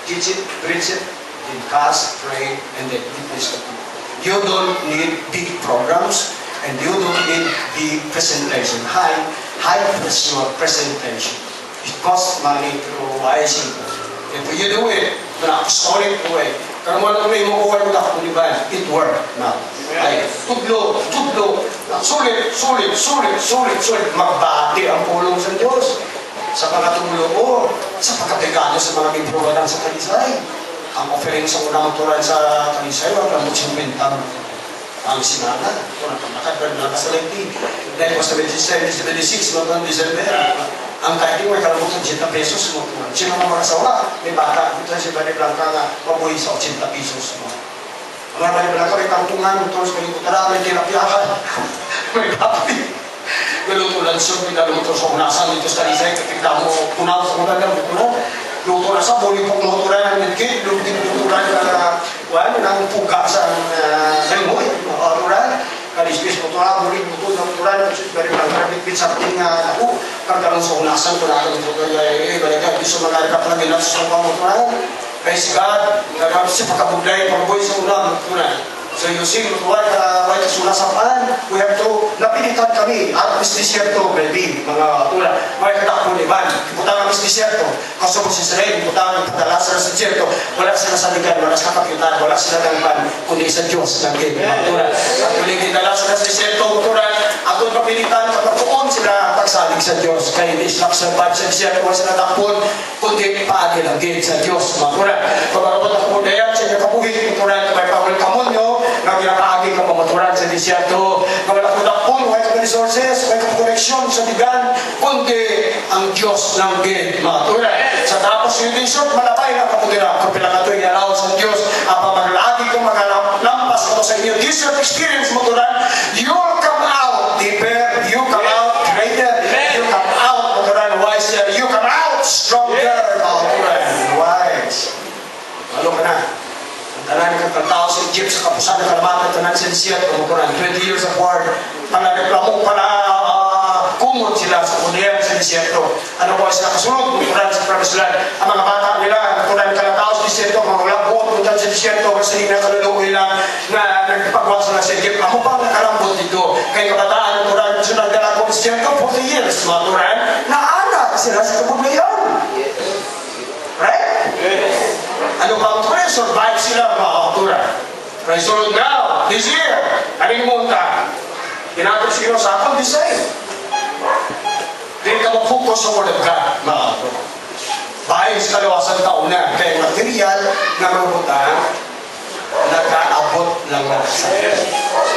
[SPEAKER 3] Teach it, preach it, then cast, pray, and then witness to people. You don't need big programs, and you don't need big presentation, high presentation. It costs money to IC. If you do it, in an apostolic way, kung ano may makuha mo na kuliban, it work now. Ay, tudlo, sulit, magbati ang pulong sa Diyos. Sa pagkatulong mo, sa pagkapigano sa mga bibrogadan sa Kalisay. Ang offering sa unang turan sa Kalisay, wala mo simpintang ang sinana. Ito na pagkakad na kasalenti. Dahil was 76, noong December. Ang kahit may kalabutan 80 pesos mo turan. Sino mga kasawa? May bata. Ito si Bani Blanca nga mabuhay sa 80 pesos mo. Ang Bani Blanca may tangtungan, turos may kutara, may tirapiyahan. May kapi. Galutulan siya, pinaluto sa unasan dito sa Kalisay, kapigda mo, punaw sa mga lang, luto na sa buli pong motoran ng medkit, luturan na, nang puga sa limoy, motoran, kalispis motoran, buli luto na motoran, dari mga bitbit sa ating ako, kagkaroon sa unasan, kunakang motoran, balikan, di sa mga kapalagilan sa mga motoran, praise God, nagawin siya pagkabuglay, pagboy sa unang motoran. So you see, why sulasapaan, we have to, napilitan kami, at misdisyerto, baby, mga tula, may katakbo ni Iban, iputang ang misdisyerto, kaso mo si Israel, iputang ang patala sa disyerto, wala sila sa ligan, wala sa kapitan, wala sila ng Iban, kundi sa Diyos, ng King, mga tula. At tuling dinala sila sa disyerto, tula, at doon kapilitan, kapatuon sila pagsalig sa Diyos, kaya hindi sila kasabad sa disyerto, wala sila takpon, kundi paagil ang gate sa Diyos, mga tula. Pagkakapot takpon na yan, siya nakabuhin, tula, may pawal kamunyo, na pinakaagi ka pamaturan sa disyerto, na wala kudakpon, wala ka resources, wala ka connection sa digan, kundi ang Diyos ng gate, mga tulad. Sa tapos yung disyot, malapay na kapudira, kapila ka ito inalaw sa Diyos, apa maglagi kong magalampas ko sa inyo, disyot experience mo tulad, you'll come out deeper, you come out greater, you come out, maturan, wiser, you come out stronger, mga tulad, wise. Ano ka na? Tanan ka tao sa Egypt sa kapusan ng kalamatan tanan sa Desierto, kumukuran 20 years of war, pala reklamo, pala kumot sila sa kulihan sa Desierto. Ano po sila kasunod, kumukuran sa Promised Land. Ang mga bata nila, kumukuran ka tao sa Desierto, mga ulabot kumukuran sa Desierto, kasi hindi na kaluluoy lang na nagpagwas na sa Egypt. Ako pa nakarambot dito, kaya kabataan, kumukuran sa nagdala ko sa Desierto, 40 years, kumukuran, naanak sila sa kabuglayan. Right? Ano pa ang tuloy? Survive sila mga kaptura. Praise the Lord now, this year, kaning munta, ginagawa siguro sa akong design. Hindi ka mag-focus sa Word of God, mga kaptura. Bahay sa kalawasan taon na, kaya material na mga butang, nag-aabot lang na sa Diyos.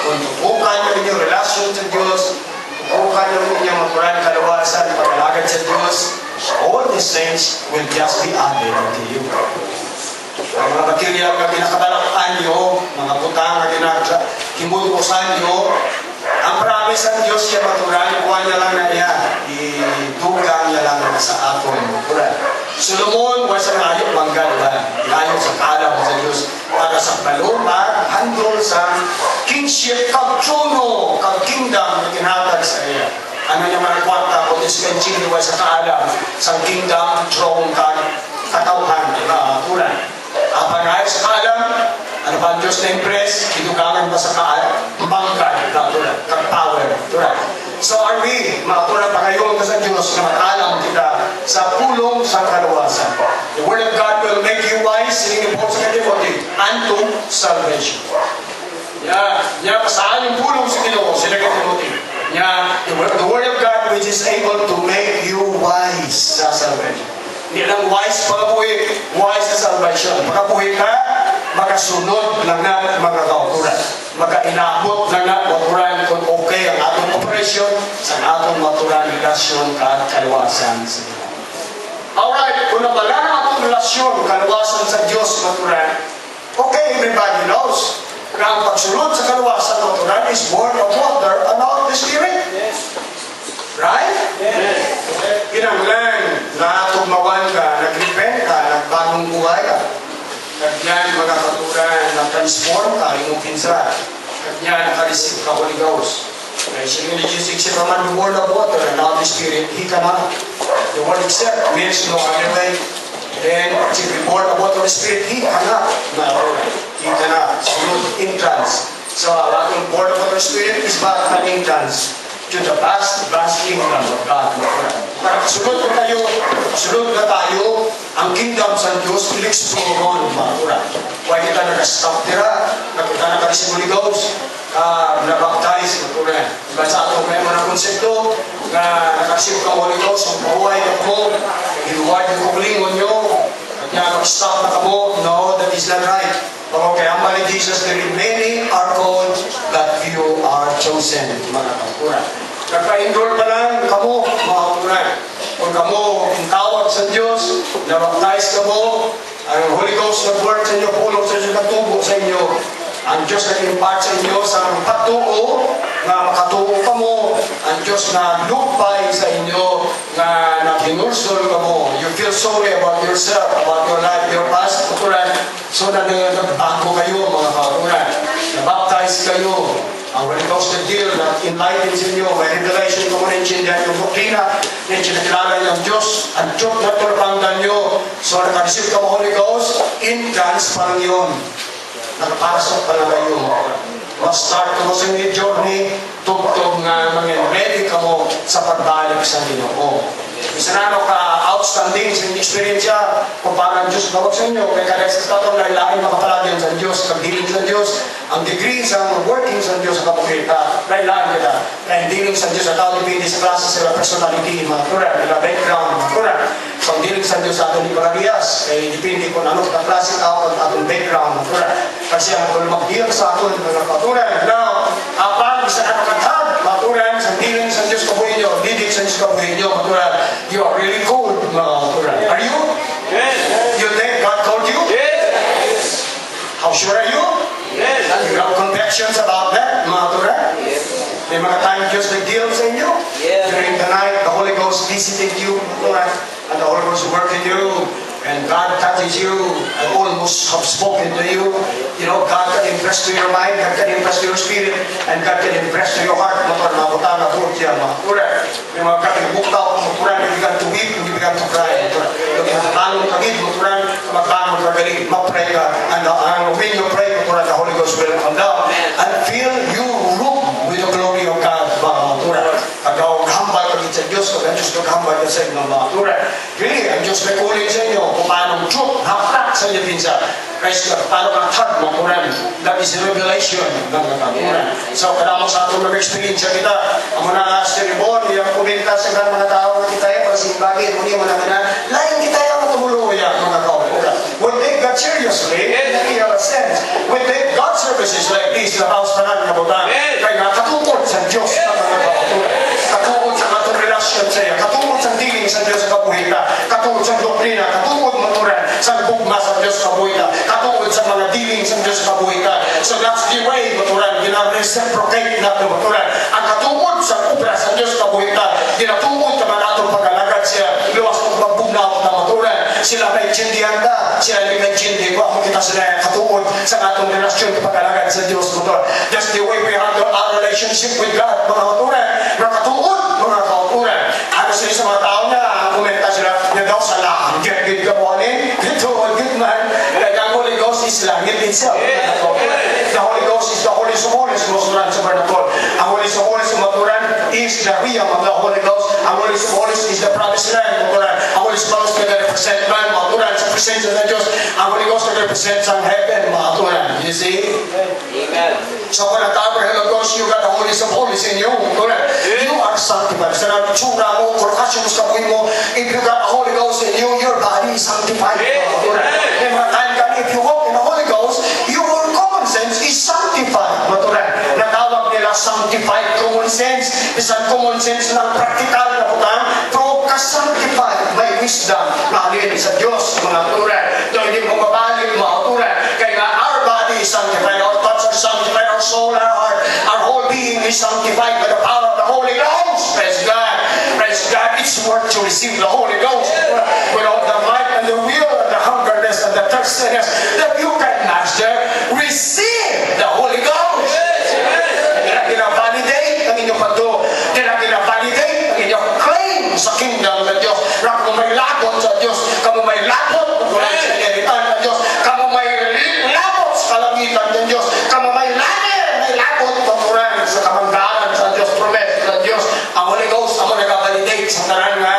[SPEAKER 3] Kung tupukan nyo inyong relasyon sa Diyos, tupukan nyo inyong maturan kalawasan, pag-alagad sa Diyos, all these things will just be added unto you. Ang mga material na pinakabalaktaan nyo, mga butang na himutusan nyo, ang promise ng Diyos siya maturan, kuha niya lang na niya, itugang niya lang sa aton maturan. Solomon was ang ayok manggal ba? Ayok sa kalam sa Diyos para sa palumar, handol sa kingship, kag-trono, kag-kingdom na kinatag sa iya. Ano niya mga kwarta kung iskanchino ba sa kaalam sa kingdom, throne, katauhan, kulan. Apa na sa kaalam, ano ba ang Diyos na impress, inugangan ba sa kaalam, bangkad, kag-power, tulan. So are we, matulang pa kayo sa Diyos na matalam kita sa pulong sa kalawasan. The Word of God will make you wise, sining po sa Timothy, unto salvation. Yan, pasaan yung pulong sa Ginoo, sila kay Timothy. Yan, the Word of God which is able to make you wise sa salvation. Hindi lang wise pagkabuhi, wise sa salvation. Pagkabuhi ka, makasunod lang na mga kauturan. Maka-inabot lang na maturan kung okay ang atong operasyon sa atong maturan relasyon at kalawasan sa Diyos. Alright, kung nabala na atong relasyon, kalawasan sa Diyos maturan, okay, everybody knows na ang pagsunod sa kalawasan maturan is born of water and of the Spirit. Yes. Right? Yes. Kinanglan na tugmawan ka, nag-repent ka, nagbagong buhay ka. Kanya mga katuran na transform ka, yung kinsa. Kanya naka-receive ka Holy Ghost. Kaya siya yung religious naman the word of water and not the Spirit, he cannot. The word accept means no other way. Then, if the word of water and Spirit, he cannot. No, he cannot. Sunod entrance. So, ang word of water and Spirit is but an entrance to the vast kingdom of God. Para sunod na tayo, ang kingdom sa Diyos, il-explore mo, mga Huwag kita nag-stop tira, nakita nag-receive Holy Ghost, na-baptize, mga diba sa ato may mga konsepto, na nag-receive ka Holy Ghost, ang pahuhay ka mo, iluwag yung kukulingon nyo, kanya mag-stop na ka mo, no, that is not right. Pero kaya ang mali Jesus, the remaining are called, but few are chosen, mga kapura. Nagpa-endure pa lang kamo, mga kapura. Kung kamo tawag sa Diyos, na-baptize ka mo, ang Holy Ghost nag-work sa inyo, pulong sa inyo, katubo sa inyo, ang Diyos nag-impart sa inyo sa pagtuo, na makatuo ka mo, ang Diyos na lupay sa inyo, na kinursol ka mo. You feel sorry about yourself, about your life, your past, kapaturan, so na nagbago kayo, mga kapaturan. Na-baptize kayo, ang Holy Ghost na deal na enlightens inyo, may revelation ko mo naintindihan yung doktrina, naintindihan yung Diyos, ang Diyos na tulpanggan nyo. So, nakareceive ka mo Holy Ghost, entrance pa lang yun. Nakapasok pa lang kayo. Mag-start ka mo sa inyong journey, tugtog nga ready ka mo sa pagbalik sa Ginoo. Isa na ka-outstanding sa inyong experience kung paano ang Diyos gawag sa inyo. Kaya kada sa tatong lain-lain makapalagyan sa Diyos, pagdiling sa Diyos, ang degree sa working sa Diyos sa kapagkita, lain-lain kita. Kaya dealing sa Diyos, at tao dipindi sa klase sila personality, mga tura, nila background, mga tura. So ang dealing sa Diyos sa atong iparagiyas, kaya dipindi kung ano ka klase tao at atong background, mga tura. Kasi ang kung mag-deal sa aton, mga tura. Now, apang isa na makatag, mga tura, sa dealing sa Diyos kabuhin nyo, leading sa Diyos kabuhin nyo, mga tura. You are really cool, mga tura. Are you? Yes. You think God called you? Yes. How sure are you? Yes. You have convictions about that, mga tura? Yes. May mga time Diyos nag-deal sa inyo? Yes. During the night, the Holy Ghost visited you, mga tura, and the Holy Ghost worked in you, and God touches you, and almost have spoken to you. You know, God can impress to your mind, God can impress to your spirit, and God can impress to your heart. Mga nabutan na po siya, mga tura. May mga kakibuktaw, mga tura, hindi began to weep, hindi began to cry. Yung magbangon kagid, mga tura, magbangon kagid, mag-pray ka, and when you pray, mga tura, the Holy Ghost will come down, and fill you room with the glory of God, mga tura. Kagaw, hambal kagid sa Diyos, kagad Diyos naghamad sa inyo mga tura. Pili, ang Diyos may kuling sa inyo kung paano truth, haprak sa inyo pinsa. Christ, paano ka third mga tura. That is the revelation ng mga tura. So, kailangan sa atong mag-experience kita, ang mga steribon, yung kumenta sa mga tao na kita, para sa bagay, muli mo naman na, lain kita yung tumulo yan, mga tura. When they got seriously, in the real sense, when they got services like this, na house pa natin na butan, kaya katungkol sa Diyos na mga tura. Katungkol sa atong relasyon sa iya, katungkol sa dealing sa Diyos sa kabuhita, katungkol sa doktrina, katungkol maturan sa bugma sa Diyos sa kabuhita, katungkol sa mga dealing sa Diyos sa kabuhita. So that's the way maturan, gina-reciprocate natin maturan. Ang katungkol sa obra sa Diyos sa kabuhita, ginatungkol sa mga atong pag-alagad siya, luwas kong magbugnaw na maturan. Sila may tsindihan na, sila may tsindihan ko, ako kita sila yung katungkol sa atong relasyon sa pag-alagad sa Diyos maturan. That's the way we handle our relationship with God, mga maturan. Mga katungkol, mga kauturan. Ano sila sa mga tao niya, ang komenta sila, na daw sa langit, good ka morning, good man. Like ang Holy Ghost is langit itself. The Holy Ghost is the Holy Sumores, masuran sa Bernatol. Ang Holy Sumores, maturan, is the realm of the Holy Ghost. Ang Holy Sumores is the promised land, maturan. Ang Holy Sumores nag-represent man, maturan, sa presensya ng Diyos. Ang Holy Ghost nag-represent sa heaven, maturan. You see? Amen. So when at our Holy Ghost, you got the Holy Sumores in you, maturan. You are sanctified. Sa natsura mo, korkasyon mo sa buhay mo, if you got the Holy Ghost in you, your body is sanctified. And mga time kami, if you walk in the Holy Ghost, your common sense is sanctified. Maturan. Natawag nila sanctified common sense. Isang common sense ng practical na putang, pero ka-sanctified. May wisdom. Mahalin sa Diyos, mga maturan. So hindi mo mabalik, mga maturan. Kaya nga, our body is sanctified. Our thoughts are sanctified. Our soul, our heart, our whole being is sanctified by the power of the Holy Ghost. Praise God. Praise God. It's worth to receive the Holy Ghost. With all the might and the will and the hungerness and the thirstiness that you can master, receive the Holy Ghost. Kaya gina-validate ang inyong pagdo. Kaya gina-validate ang inyong claim sa kingdom ng Diyos. Kamu may labot sa Diyos. Kamu may labot sa ineritan ng Diyos. Kamu may labot sa kalangitan ng Diyos. Kamu may labot paturan sa kamanggalan sa Diyos. Promet ng Diyos. Ang Holy Ghost ang nag-validate sa tanan nga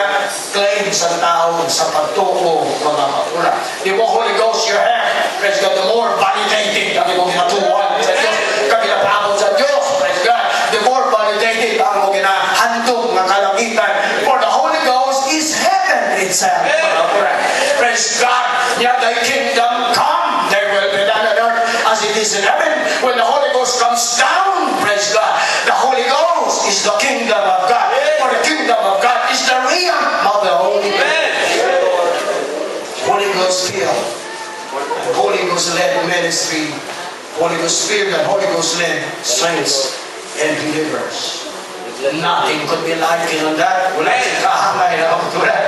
[SPEAKER 3] claim sa tao sa pagtuko mga paturan. The more Holy Ghost you have, praise God, the more validated ang imong matuwan sa Diyos. Kami napabot sa Diyos, praise God, the more validated ang imong ginahandog ng kalangitan. For the Holy Ghost is heaven itself. Praise God, yet thy kingdom come, there will be done on earth as it is in heaven. When the Holy Ghost comes down, praise God, the Holy Ghost is the kingdom of God. For the kingdom of God is the realm of the Holy Ghost. Holy Ghost filled, Holy Ghost led ministry, Holy Ghost filled and Holy Ghost led strength and deliverance. Nothing could be like it on that. Wala si kahamay na kapatulan.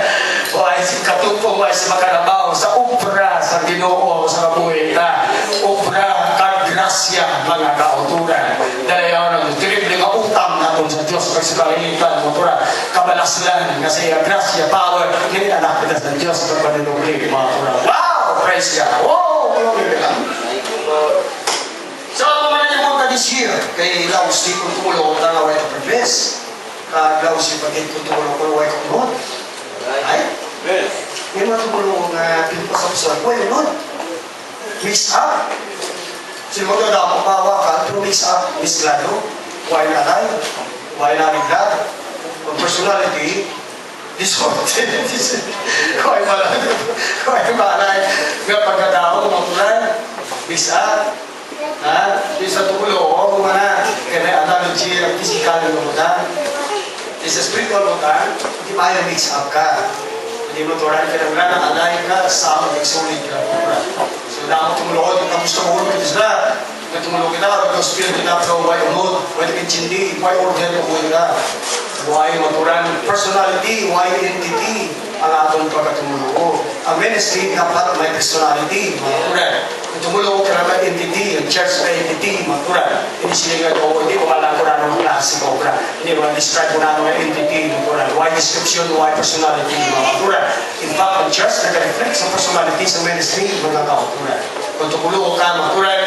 [SPEAKER 3] Wala si katupong, wala si makalabaw sa obra sa Ginoo sa kabuhita. Obra kag grasya mga kauturan. Dahil yun ang terrible nga utang natin sa Diyos kag sa kalangitan motora kabalaslan nga sa grasya power nilalanak kita sa Diyos sa panunugli mga kauturan. Wow! Praise God! Wow! So, this year, kay Laos di kong tumulong na naway ka profess. Laos di pagkait kong tumulong ko naway kong nun. Ay? May mga tumulong na pinapasapsal ko yun nun. Mix up. Sino mo doon ako mabawa ka, pero mix up, mix glado. Why na tayo? Why na rin glad? Ang personality, disordered. Why malay? Why malay? Nga pagkatao, mga tulay. Mix up. Sa tulo, kung na, kaya analogy, ang physical mo ta. Sa spiritual mo ta, hindi maya mix up ka. Hindi mo turan ka ng gana, alay ka, sama ka, solid ka. So, damo tumulong ko, gusto mo ko kita. Kaya tumulong kita, kung spirit kita, so, why umod, why nagkintindi, why order ko kita. Why maturan personality, why entity, ang atong pagkatumulong. Ang ministry, dapat may personality, maturan. Tumulong ka naman entity, ang church na entity, maturan. Hindi sila nga doon, hindi ko malang ko na ng klase ko, hindi ko na-describe ko na ng entity, maturan. Why description, why personality, maturan. In fact, ang church nag-reflect sa personality sa ministry, mga kauturan. Kung tumulong ka, maturan,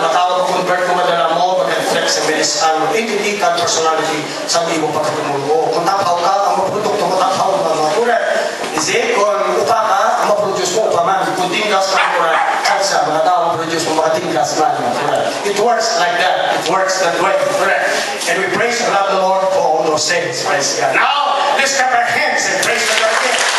[SPEAKER 3] matawag ko, convert ko madala mo, mag-reflect sa SMS ang identical personality sa imo pagkatumulo. Kung tapaw ka, ang maprodukto mo tapaw ka mga turan. Kasi kung upa ka, ang maproduce mo upa man. Kung tinggas ka turan, kansa, mga tao produce mo mga tinggas man mga turan. It works like that. It works that way. Turan. And we praise and love the Lord for all those things. Praise God. Now, let's clap our hands and praise the Lord again.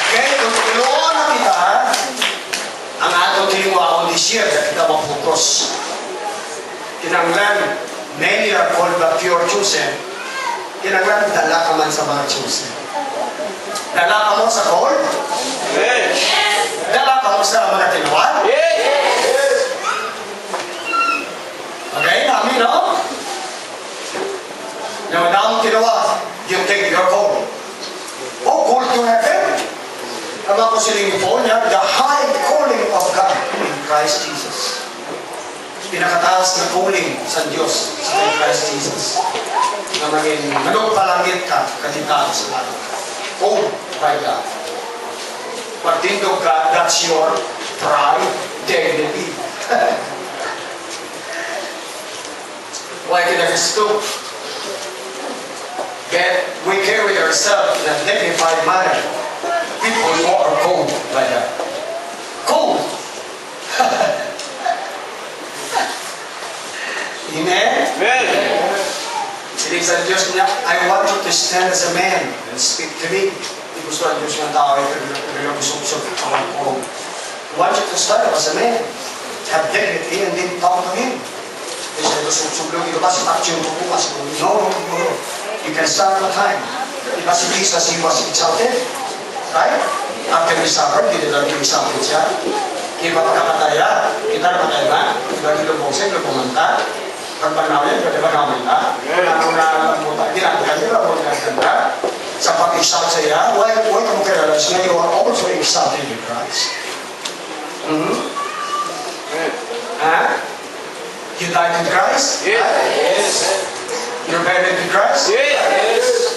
[SPEAKER 3] Okay, kung tulungan na kita, ang atong tiniwaon this year na kita mapokus. Kinanglan, many are called but few are chosen. Kinanglan, dala ka man sa mga chosen. Dala ka mo sa call? Yes. Dala ka mo sa mga tinuwan? Yes. Okay, namin, no? Yung madamang tinuwan, you take your call. Oh, call to heaven. Ang ako siling po niya, the high calling of God in Christ Jesus. Pinakataas na calling sa Diyos sa Christ Jesus. Na maging manong palangit ka, katitao sa lahat. Oh, by God. Pagtindog ka, that's your pride, dignity. Why can I stoop? We carry ourselves in a dignified manner. People who are cold like that. Cold! Amen? Amen. Sinig sa Diyos niya, I want you to stand as a man and speak to me. Hindi gusto ang Diyos ng tao ay pinag-usok-usok ang cold. I want you to stand as a man. Have dignity and then talk to him. Kasi nag-usok-usok lang, ito ba si Takchyung tukukas? No. You can start on time. Diba si Jesus, he was exalted? Right? After we suffer, hindi na rin exalted siya. Iba pagkakataya, kita na patay ba? Iba nilubogsin, nilubumanta. Pagpanaw yan, pwede ba namin na? Kung nalamutan, ginagawa nila, kung naganda. Sa pag-exalt siya, why mo realize na you are also exalted in Christ? You died in Christ? Yes. You're buried in Christ? Yes.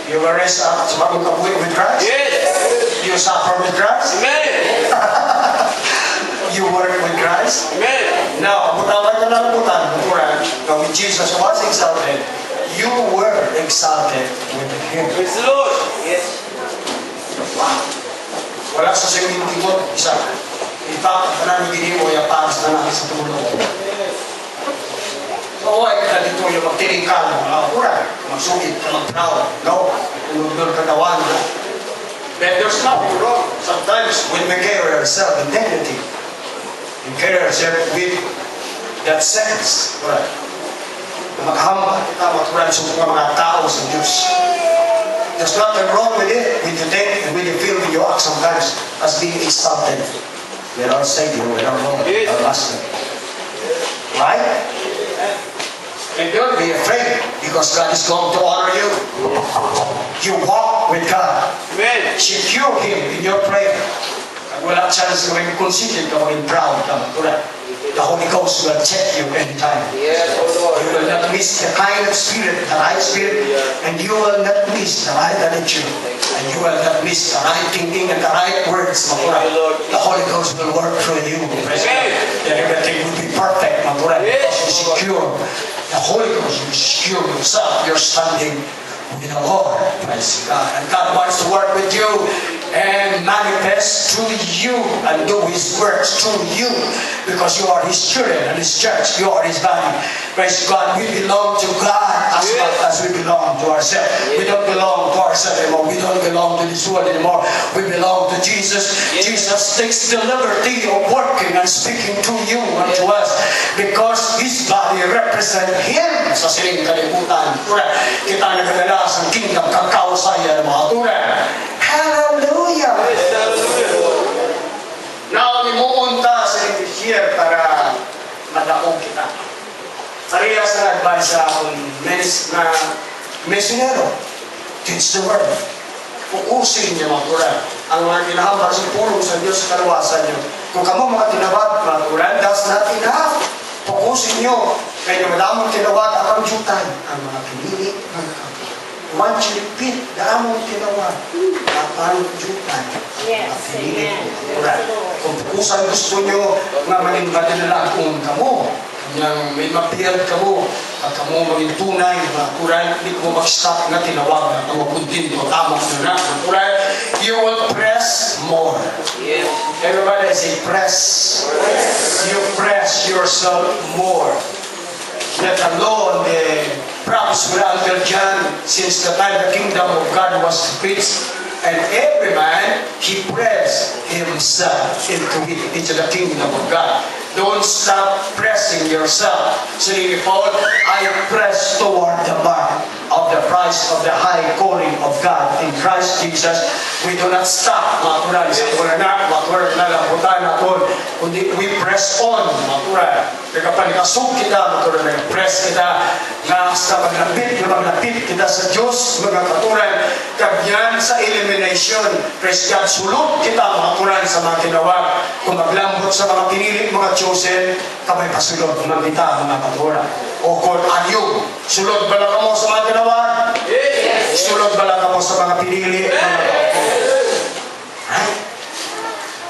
[SPEAKER 3] You were raised up with Christ? Yes. You suffer with Christ? Amen. You work with Christ? Amen. Now, when Jesus was exalted, you were exalted with Him. Praise the Lord. Yes. Wow. Wala sa siyang hindi mo, isa. In fact, panang hindi mo yung paras na namin sa tulong. Oo, ay kita dito yung magtiringkal mo. Magsugit ka, mag-proud. No? Doon katawan. But there's nothing wrong. Sometimes when we carry ourselves in dignity, we carry ourselves with that sense. Right? Maghamba kita, maturan sa mga tao sa Diyos. There's nothing wrong with it. When you think and when you feel when you act sometimes as being exalted. We're our Savior, we're our Lord, our Master. Right? And don't be afraid because God is going to honor you. You walk with God. Amen. Secure Him in your prayer. Wala chance na may consider ka maging proud ka. The Holy Ghost will check you anytime. Yes, Lord. You will not miss the kind of spirit, the right spirit, and you will not miss the right attitude, and you will not miss the right thinking and the right words. The Holy Ghost will work through you. Then everything will be perfect. You secure. The Holy Ghost will secure yourself. You're standing with the Lord. Praise God. And God wants to work with you and manifest through you and do His works through you because you are His children and His church. You are His body. Praise God. We belong to God as well as we belong to ourselves. We don't belong to ourselves anymore. We don't belong to this world anymore. We belong to Jesus. Jesus takes the liberty of working and speaking to you and to us because His body represents Him sa siling kalibutan. Kita nagdala sa kingdom kakausaya ng mga turan. Hallelujah! Now, limuunta sa here para madakong kita. Parehas na advice sa akong misionero. Teach the word. Pukusin niyo mga turan. Ang mga kinahambal sa pulong sa Diyos sa kalawasan niyo. Kung kamo mga tinawag, mga turan, that's not enough. Pukusin niyo. Kaya madamang tinawag akong jutan. Ang mga pinili, mga kapit. Once you repeat, damang tinawag, kapang jutan.
[SPEAKER 4] Yes,
[SPEAKER 3] Mga pinili
[SPEAKER 4] amen.
[SPEAKER 3] mo. Alright. Kung pukusan gusto nyo nga maging madalalagon ka mo, yang may mapiyad ka mo, at ka mo maging tunay, maturay, hindi ko mag-stop na tinawag na kundi mo, tama na na, maturay, you will press more.
[SPEAKER 4] Yes.
[SPEAKER 3] Everybody say press. You press yourself more. Let alone the promise with Uncle John, since the time the kingdom of God was preached, and every man, he pressed himself into the kingdom of God. Don't stop pressing yourself. Say, Paul, I press toward the mark of the prize of the high calling of God in Christ Jesus. We do not stop, maturan, sa kulanak, maturan, nalabutan natin, kundi we press on, maturan. Kaya panikasog kita, maturan, press kita, na sa maglapit kita sa Diyos, mga katuran, kagyan sa elimination, press God, sulot kita, maturan, sa mga tinawag, kung maglambot sa mga pinili, mga chosen, kamay pasulod, mga kita, mga katuran. O kung ayun, sulod ba lang ka mo sa mga tinawag? Yes. Sulod ba lang ka mo sa mga pinili, mga katuran? Right?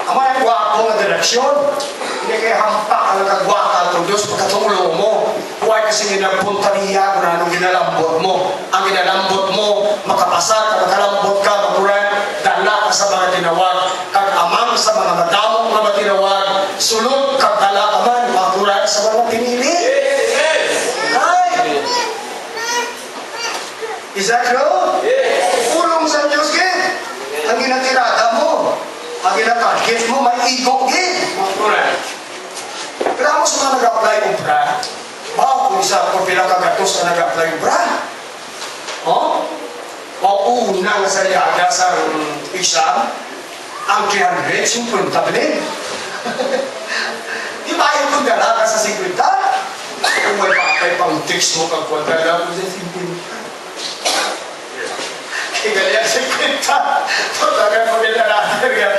[SPEAKER 3] Ang mga gwapo na direksyon, hindi kayo hampak ang nagagwaka at Diyos pagkatulong mo. Huwag kasi ginagpunta niya kung anong ginalambot mo. Ang ginalambot mo, makapasar ka, makalambot ka, maguran, dala ka sa mga tinawag, kag amang sa mga madamong mga tinawag, sulod kag dala ka man, maguran sa mga pinili. Right? Is that true? Ulong sa Diyos, gid. Ang ginatirada mo, ang ginatarget mo, may ego, gid. Pero ako sa mga nag-apply ng bra, bago kung isa kung pinakagatos na nag-apply ng bra. Oh? Mauna nga sa yaga sa exam, ang 350 bilhin. Di ba yung kung dalaga sa 50? Kung may patay pang text mo kag kwanta na kung sa 50. Kaya sa 50, patagan mo dalaga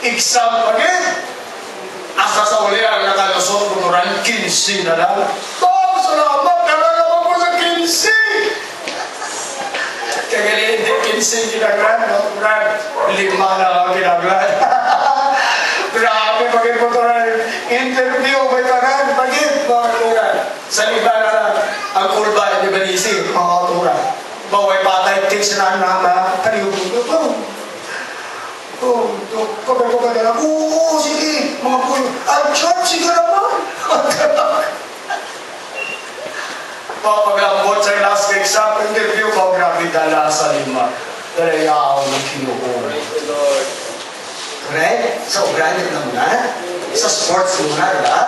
[SPEAKER 3] exam pagin. Asa sa uli ang nakalusot kung oran 15 na lang. Oh, salamat! Talaga mo po sa 15! Kaya hindi 15 ginaglan, no? Lima na ang ginaglan. Grabe, pagin po ito interview, may tanan, pagin, mga turan. Sa liba na lang, ang kulba ni Benisi, mga turan. Baway patay, tips na mga kaliwag ito. Oh, kagad na lang. Oo, sige, mga puyo. Ang church, sige naman. Papagambot sa last exam interview, grabe dala sa lima. Dalayaw ng kinuhuri. Correct? Sa organic na muna. Sa sports muna, diba?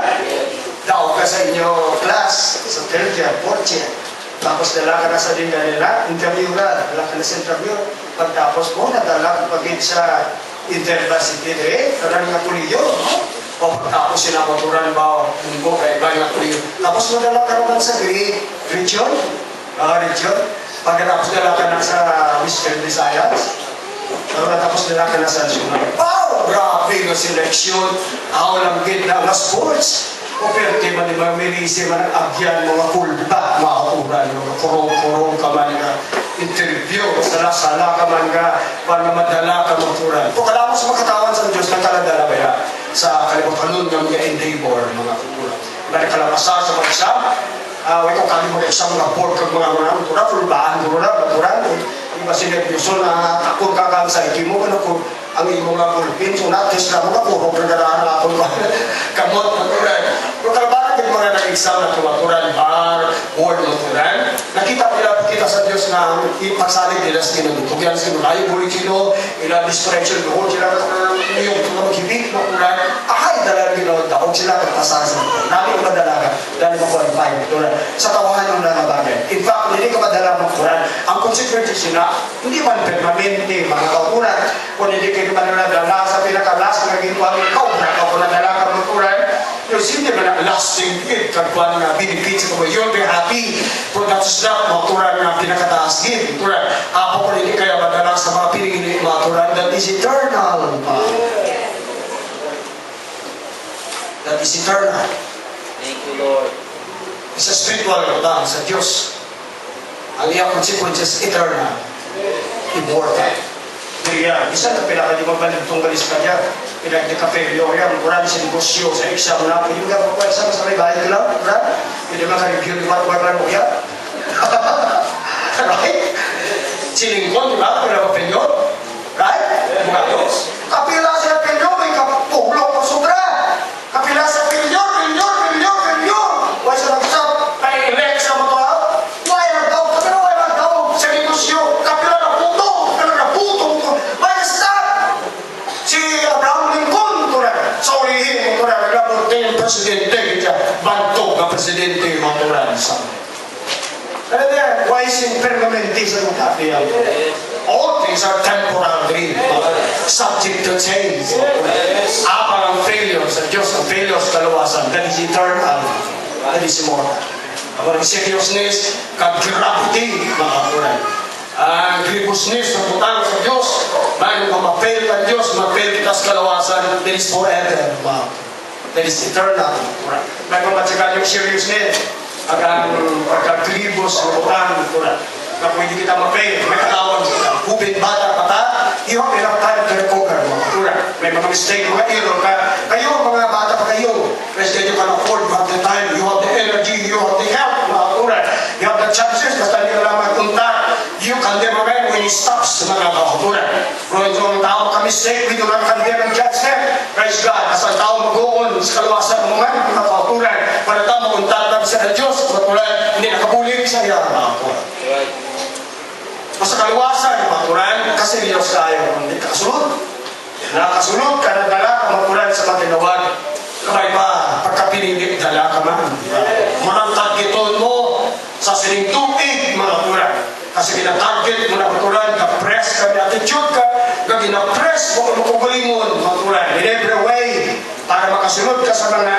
[SPEAKER 3] Daw ka sa inyo class, sa third year, fourth year. Tapos dala ka na sa linga nila, interview na, dala ka na sa interview. Pagtapos mo, nadala ka pagin sa university rin, karang nga tuliyo, no? Pagtapos sila maturan ba, munggo, kaya iba nga tuliyo. Tapos nadala ka naman sa region, pagkatapos dala ka na sa Western Visayas, tapos dala ka na sa national. Wow! Grabe na seleksyon, ako lang gitna na sports. Operte man di ba, milisi man ang agyan, mga kulba, mga uran, mga kurong-kurong ka man nga, interview, sala-sala ka man nga, para madala ka maturan. Kung kailangan mo sa makatawan sa Diyos, nagkaladala ba yan? Sa kalimutan ng mga endeavor, mga kukulang. Nagkalabasa sa mga exam, wait ko kami mga exam, mga board, mga maturan, fulbaan, maturan, iba sinervyoso na takot kakang sa ikimo, ano ko, ang imong nga pulpin, so natis na mga puro pagkadaan na akong kamot maturan. Kung kalabaan din mga nag-exam na tumaturan, bar, board maturan, nakita kita sa Diyos na ipagsalig nila sa kinagutog yan sa mga buli kino, ilang dispretion, doon sila yung maghibig maturan, ahay, dalang ginoon, daog sila kagpasahan sa mga. Namin yung madalaga, dahil ma-qualify maturan, sa tawahan yung nangabagan. In fact, hindi ka madala maturan, ang consequences sila, hindi man permanente, mga kauturan, kung hindi kayo man nadala sa pinakalas na ginagawa ng kaubra, kung nadala ka maturan, yung hindi ba na lasting it, kagwa na benefits ko, you'll be happy kung natusnak maturan na pinakataas gid. Maturan, ako kung hindi kaya madala sa mga pinili maturan, that is eternal. That is eternal.
[SPEAKER 4] Thank you, Lord.
[SPEAKER 3] Sa spiritual lang, sa Diyos. Ang iyang consequences eternal. Immortal. Diriya, isa na pinaka di mabalintong balis ka niya. Pinag-di ka failure yan, kurang sa negosyo, sa exam na, hindi ka pa exam sa may bahay lang, kurang. Hindi ka review di ba mo yan? Right? Silingkon, di ba? Kung failure? Right? Mga dos. Kapila sa failure, may kapulok pa sobra. Kapila sa failure. Why sa nagsap? Ay, elect sa mga why na daw? Sa negosyo, kapila na puto. Why is that? Si Abraham Lincoln, sa ulihin mo, naglapunti yung presidente, bantog ang presidente, maturan sa why is impermanente sa mga yan? All things are temporary, subject to change. Apa ang failure sa Diyos, ang failure sa kaluwasan, that is eternal, that is immortal. Ang seriousness, kag-gravity, mga kuran. Ang gribusness sa butang sa Diyos, bago ka ma-fail ka Diyos, ma-fail kita sa kaluwasan, that is forever, that is eternal. Bago matyagan yung seriousness, ang pagkagribos sa butang, na kung hindi kita ma-fail, may katawag kita, hubit bata ka ta, you have enough time to recover, mga kuran. May mga mistake, mga error ka, kayo, mga bata pa kayo, kasi you can afford, you have the time, you have the energy, you have the help, mga kuran. You have the chances, basta hindi ka naman punta, you condemn a man when he stops, mga kakuturan. Kung yung tao ka-mistake, we do not condemn and judge them. Praise God, as ang tao mag-uon sa kaluwasan mo man, mga kakuturan, para tao maguntan namin sa Diyos, matulan, hindi nakabulig sa iya, mga kakuturan. Sa kaluwasan, mga kakuturan, kasi Diyos tayo, hindi kasunod. Nakasunod ka na dala, mga kakuturan, sa matinawag. Kamay pa, pagkapinigit, dala ka man. Manang targeton mo sa sining tubig, mga kakuturan. Kasi gina-target mo na maturan, ka-press ka, attitude ka, gina-press mo kung makugulingon, maturan. In every way, para makasunod ka sa mga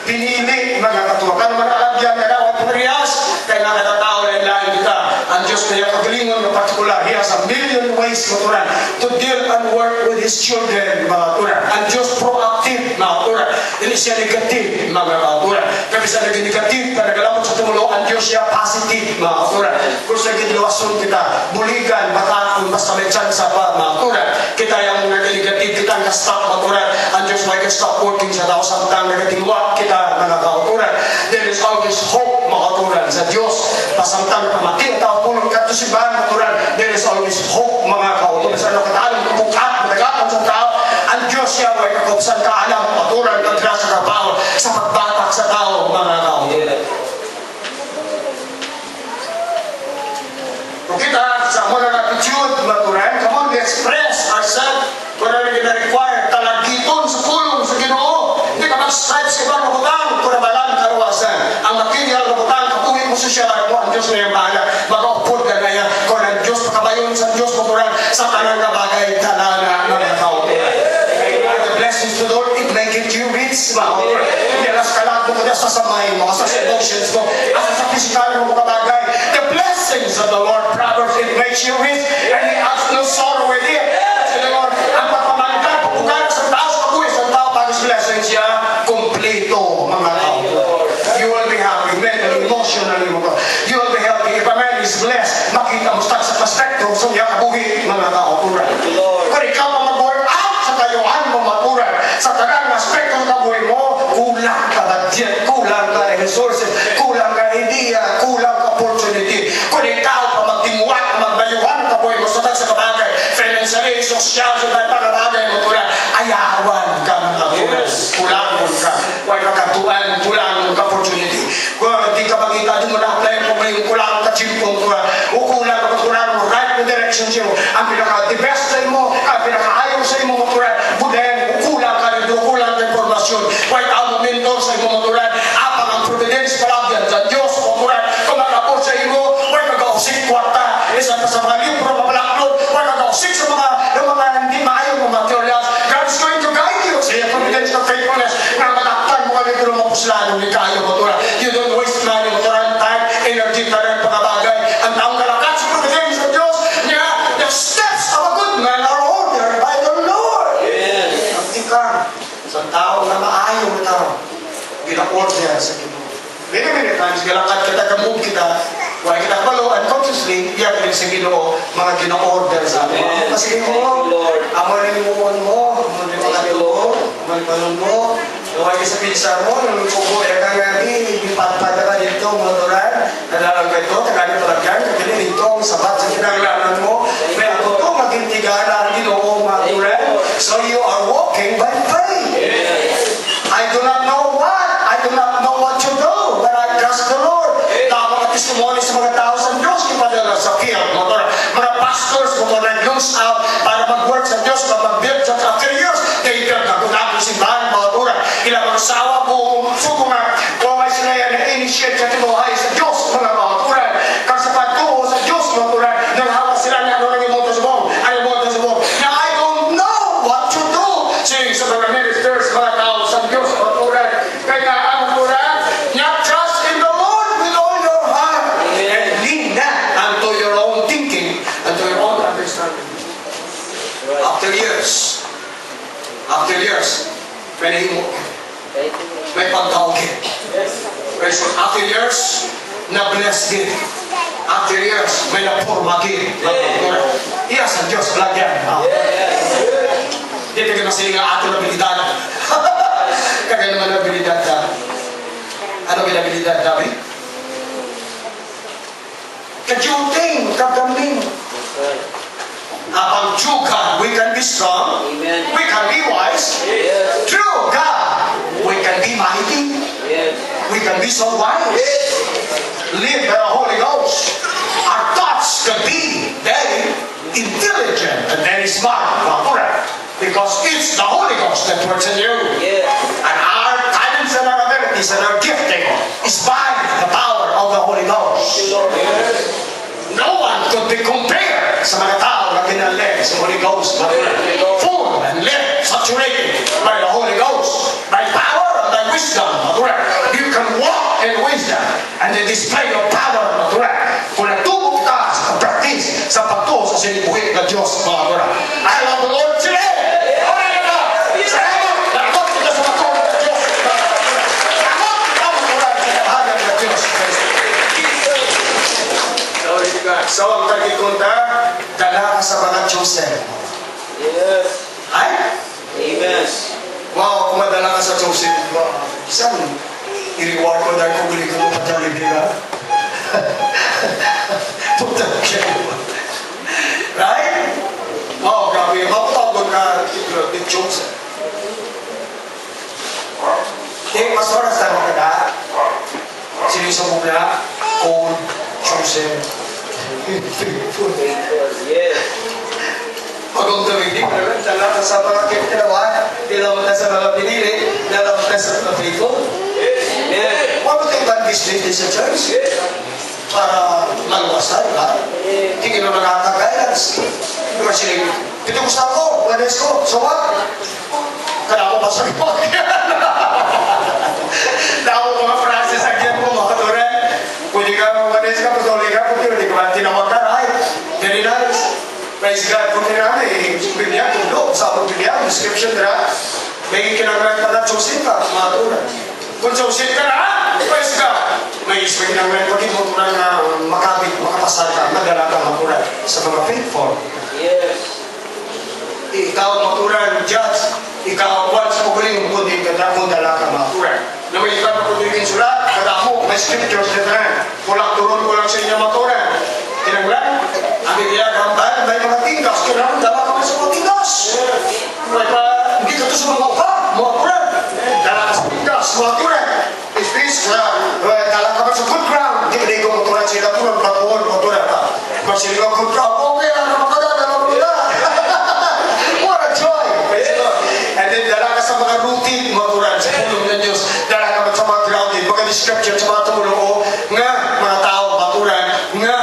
[SPEAKER 3] pinili, mga katuwa. Kano man alagyan ka daw at parehas, kaya nga natatao na ilahin kita. Ang Diyos kaya kagalingon na particular, He has a million ways, maturan, to deal and work with His children, mga katuran. Ang Diyos proactive, mga katuran. Hindi siya negative, mga katuran. Kaya sa naging negative, na nagalamot sa tumulo, ang Diyos siya positive, mga katuran. Kung sa ginilawason kita, buligan, batakon, basta may chance pa, mga katuran. Kita yung negative, kita nga-stop, mga katuran. Ang Diyos may ka-stop working sa tao samtang nagatingwa kita, mga katuran. There is always hope, mga katuran, sa Diyos. Pasamtang pamati, tao punong katusibahan, mga katuran. There is always hope, mga katuran. Sa ano kataan, kubukat, matagapan sa tao. Ang Diyos siya may kakupsan ka alam, mga katuran, sa kapaw, sa pagbatak sa tao, mga katuran. Kung kita sa mga attitude, maturan, come on, we express ourselves, kung ano na-require, talagiton sa pulong sa Ginoo. Hindi ka mag-strive sa ibang mabutang, kung nabalang karuwasan. Ang material mabutang, kapuhin mo sa siya, mo ang Diyos na yung bahala, mag-upod ka na yan, kung ang Diyos, pakabayon sa Diyos, maturan, sa kanang na bagay, talana, na mga tao. The blessings to the Lord, it make it you rich, maturan. Hindi alas kalag mo ka sa samay mo, sa emotions mo, sa physical mo kabagay. The blessings of the Lord, Proverbs, it makes you rich, and He has no sorrow with it. Kasi the Lord, ang pagpamangkat, pagpugan sa taas, kapuwi sa tao, pag His blessings siya, kompleto, mga tao. You will be happy, mentally, emotionally, you will be healthy. If a man is blessed, makita mo sa perspective, so niya kabuhi, mga tao, pura. Kung ikaw ang mag-work out sa kayuhan mo, mapura, sa tagang aspekto ng kabuhi mo, kulang ka budget, kulang ka resources, kulang ka idea, kulang ka opportunity. Kung ikaw pa magtimuwak, magbayuhan ka buhay mo sa kabagay, financially, social, sa kabagay mo pura, ayawan ka mga pura. Kulangon ka, huwag ka katuan, kulangon ka opportunity. Kung hindi ka makita, di mo na-apply mo ngayon, kulangon ka chimpong pura, o kulang ka kulangon mo, right in direction siya mo, ang pinaka-the best sa mo, ang pinaka-ayaw sa mo pura, budayan, kulang ka rin, kulang ka informasyon, white out mentor sa mo maturan, apang ang providence palagyan sa Diyos maturan, kung makapos sa imo, huwag mag-ausik kwarta, isa pa sa mga libro, mapalaklod, huwag mag-ausik sa mga hindi maayong mga materials. God is going to guide you sa iyong providence ng faithfulness, na matakpan mo kami kung mapuslano ni kayo maturan. You don't waste money maturan, time, energy, talang pagkabagay. Ang taong kalakat sa providence ng Diyos, niya, the steps of a good man are ordered by the Lord. Ang ka sa tao na maayong tao, gina-order sa Ginoo. Many times, galakad kita, gamog kita, huwag kita balo, and to sleep, iyak din sa Ginoo, mga gina-order sa amin.
[SPEAKER 4] Amen.
[SPEAKER 3] Kasi
[SPEAKER 4] Thank you,
[SPEAKER 3] mo,
[SPEAKER 4] Lord.
[SPEAKER 3] amarin mo mo, amarin mo mga
[SPEAKER 4] Thank you,
[SPEAKER 3] tubo, amarin mo, luwag sa pizza mo, nalulukubo, ka nga di, ipatpada ka dito, mga turan, nadalag ka ito, tagali palagyan, kagani dito, ang sabat sa kinanglanan mo, may ako to, maging tigana ang Ginoo, mga turan. So you are walking by faith. I do not know what, I do not know what to do, but I trust the Lord. Tama ka testimony sa mga tao sa Diyos, kipadala sa field, mga pastors, mga nag-lose out para mag-work sa Diyos, para mag-build church after years, kaya nag-unang simbahan, mga turan, ilang mga sawa po, suko nga, kung may sila yan na-initiate sa tinuhay sa Diyos, mga turan, kang sa pagtuo sa Diyos, mga turan, nang hawa sila na ano nang imunta sa buong, ay imunta sa buong, na I don't know what to do, sa mga ministers, mga tao sa Diyos, mga turan, kaya ang turan, niya trust in the Lord with all your heart, and lean not unto your own thinking, unto your own understanding. After years, pwede mo,
[SPEAKER 4] Thank you, Lord.
[SPEAKER 3] may pagkaukin. Praise God. After years, na-bless din. After years, may na-forma din. Iya sa Diyos, lagyan. Dito ka masili nga ato na abilidad. Kagaya naman na abilidad na. Ano yung abilidad namin? Kajuting, kagamin. Upon true God, we can be strong.
[SPEAKER 4] Amen.
[SPEAKER 3] We can be wise.
[SPEAKER 4] Yes.
[SPEAKER 3] True God, we can be mighty.
[SPEAKER 4] Yes.
[SPEAKER 3] We can be so wise. Live by the Holy Ghost. Our thoughts can be very intelligent and very smart. Because it's the Holy Ghost that works in you.
[SPEAKER 4] Yes.
[SPEAKER 3] And our talents and our abilities and our gifting is by the power of the Holy Ghost. No one could be compared sa mga tao na kinalek sa Holy Ghost. Full and lit, saturated by the Holy Ghost, by power and by wisdom. You can walk in wisdom and the display of power. Kung natubog ka sa practice, sa pagtuo sa sinibuhi ng Diyos. I love the Lord today. Salamat! Lakot kita sa pagtuo ng Diyos. Lakot kita sa kahanan ng Diyos. Glory to God. So, ang tagikunta, dala ka sa mga Joseph.
[SPEAKER 4] Yes.
[SPEAKER 3] Ay?
[SPEAKER 4] Amen.
[SPEAKER 3] Wow, kung madala ka sa Joseph, isang i-reward ko dahil kung buli ko mo patali nila. Punta ka. Right? Wow, grabe. Mapapagod ka ni Joseph. Pastor, sa tama ka na. Sinisong mo na kung Joseph. Faithful.
[SPEAKER 4] Yes.
[SPEAKER 3] Pagong tawid din, dala ka sa mga kinawa, dala mo na sa mga pinili, dala mo na sa mga faithful.
[SPEAKER 4] Amen.
[SPEAKER 3] Huwag mo tayong business din sa church. Para maluwas tayo, ha? Hindi ka na nakaka-guidance. Diba sila, pito ko sa ako, wanes ko, so what? Kaya ako pa sa ipon. Dako mga Francis, agyan mo, mga katuran. Pwede ka, wanes ka, patuloy ka, pwede ka, tinawag ka, ay, very nice. Praise God, kung tinanay, Biblia, tulo, sa akong Biblia, description nila, may kinanglan pa na Joseph ka, mga turan. Kung Joseph ka na, praise God, may isipin ng mga pag-imutunan na makapasal ka, madala ka maturan sa mga faithful.
[SPEAKER 4] Yes.
[SPEAKER 3] Ikaw maturan, judge, ikaw once mo guling kundi ka kung dala ka maturan. Na may iba na kundi sulat, kada mo, may scriptures na rin. Kulang turun, kulang sa inyo maturan. Tinaglan, ang bibiyag hambal, may mga tingkas, kailangan dala ka sa mga tingkas. May pa, hindi ka to sa mga upa, maturan. Dala ka sa tingkas, maturan. Is this, dala ka sa good ground, hindi ka na ikaw maturan sila, turun, maturan, maturan ka. Kung sila good ground, okay, ano makadadala mo na. What a joy! Praise the Lord. And then dala ka sa mga routine, maturan, sa tulong ng Diyos. Dala ka sa mga grounded, mga description sa mga tumulong, nga, mga tao, maturan, nga,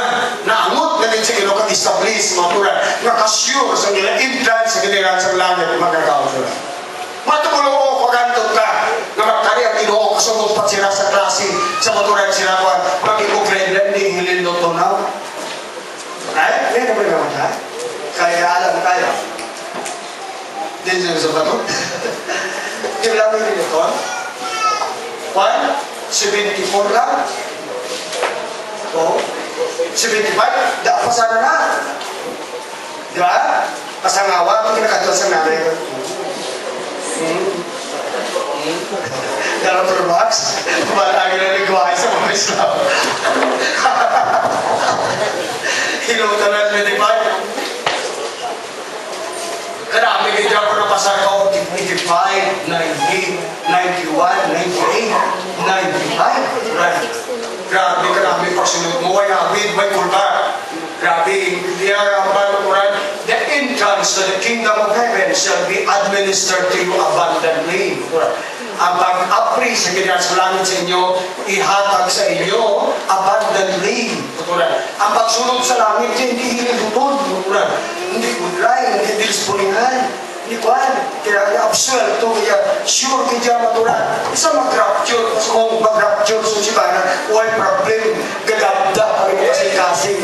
[SPEAKER 3] naangot na din sa ilo ka-establish, maturan, nga ka-sure sa nila, implant sa giliran sa langit, mga tao, maturan. Matulong ko, kagantot ka, na magtari ang ilo, kasugod pa sila sa klase, sa maturan sila, mag-i-grade lang, hindi hilin to now. Right? May naman naman ha? Kaya alam tayo. Din sa bato. Kailan mo yun ito? 1, 74 lang. O, 75, da pa sana na. Di ba? Pasangawa, kung kinakatuwa sa nanay ko. Dalam berbox, barang yang diguai sama Islam. Hilang tanah lebih baik. Karena kita pernah pasar kau 85, 90, 91, 98, 95. Right. Grabe karami pagsunod mo ay awid may kulba. Grabe dia apa Quran. The entrance to the kingdom of heaven shall be administered to you abundantly. Ang pag-apri sa ganyan sa langit sa inyo, ihatag sa inyo abundantly. Ang pagsunod sa langit, hindi hinilutod. Hindi kudray, hindi disponihan. Hindi kuhan, kaya absuel ito, kaya sure kaya maturan. Isa mag-rapture, kung mag-rapture sa sibana, why problem, gadabda, kami kasi kasing,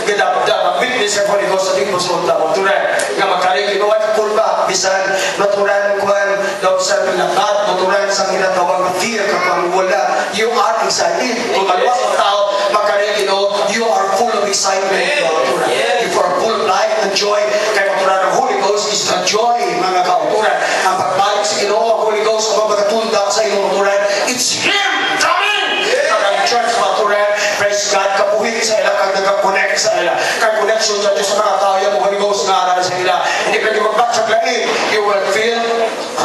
[SPEAKER 3] gadabda, mag-witness ang Holy Ghost sa ating musulta, maturan. Nga magkaring ginawa, kulba, bisan, maturan, kuhan, daw sa pinabat, maturan sa ginatawang fear, kapag wala, you are excited. Kung kalwas ang tao, magkaring ginawa, you are full of excitement, maturan. You are full of life and joy, kaya maturan ang Holy Ghost is the joy, mga kauturan. Ang pagbalik sa Ginoo, Holy Ghost, ang magpagtunda sa iyong kauturan, it's Him coming! Ang church, kauturan, praise God, kapuhin sa ila, kag nag-connect sa ila, kag connection sa Diyos sa mga tao, yung Holy Ghost na aral sa ila. Hindi ka nyo magbaksak lain, you will feel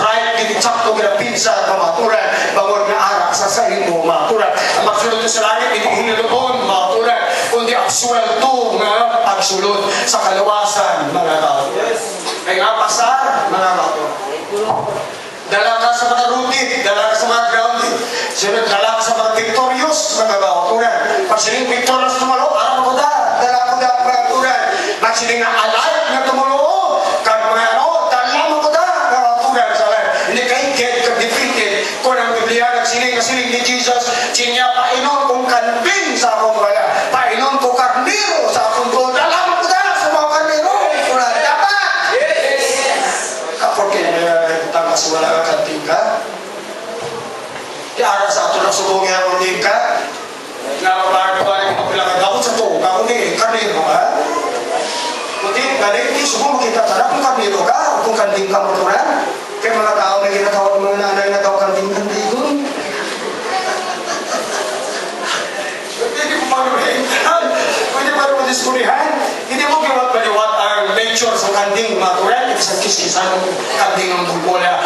[SPEAKER 3] right, ginichak to ginapinsa, kauturan, bangon na arak sa iyo mo, kauturan. Ang magsulod sa langit, hindi hiniluon, kauturan, kundi absuelto, nga pagsulod sa kalawasan, mga kauturan. Kaya nga pasar, mga kauturan. Dala ka sa mga rooted, dala ka sa mga grounded, dala ka sa mga victorious, mga kauturan. Pag siling victorious tumalo, araw ko dala ko mga kauturan. Pag siling na alive na tumulo, kag mga dala mo ko mga kauturan. Hindi kayo get defeated. Kung ang Biblia nagsiling ni Jesus, sinya painon kong kanbing sa akong wala. Painon ko karniro sa akong to. Dala mo ko sa mga karniro. Porque tangkas wala ka kanting ka. Di ara sa ato na subong yung kanting ka. Nga mabago ka rin mapilangan ako sa to. Ako ni karniro ka. Kundi galing ni subong makita ka kung karniro ka o kung kanting ka motoran. Kaya mga tao na ginatawag ng mga nanay na daw kanting-kanting ko. Hindi mo manuhintan. Hindi mo manuhispurihan. Hindi mo giwat-paliwat ang nature sa kanding maturan. Sa kiskisan ng kanding ng bulbola.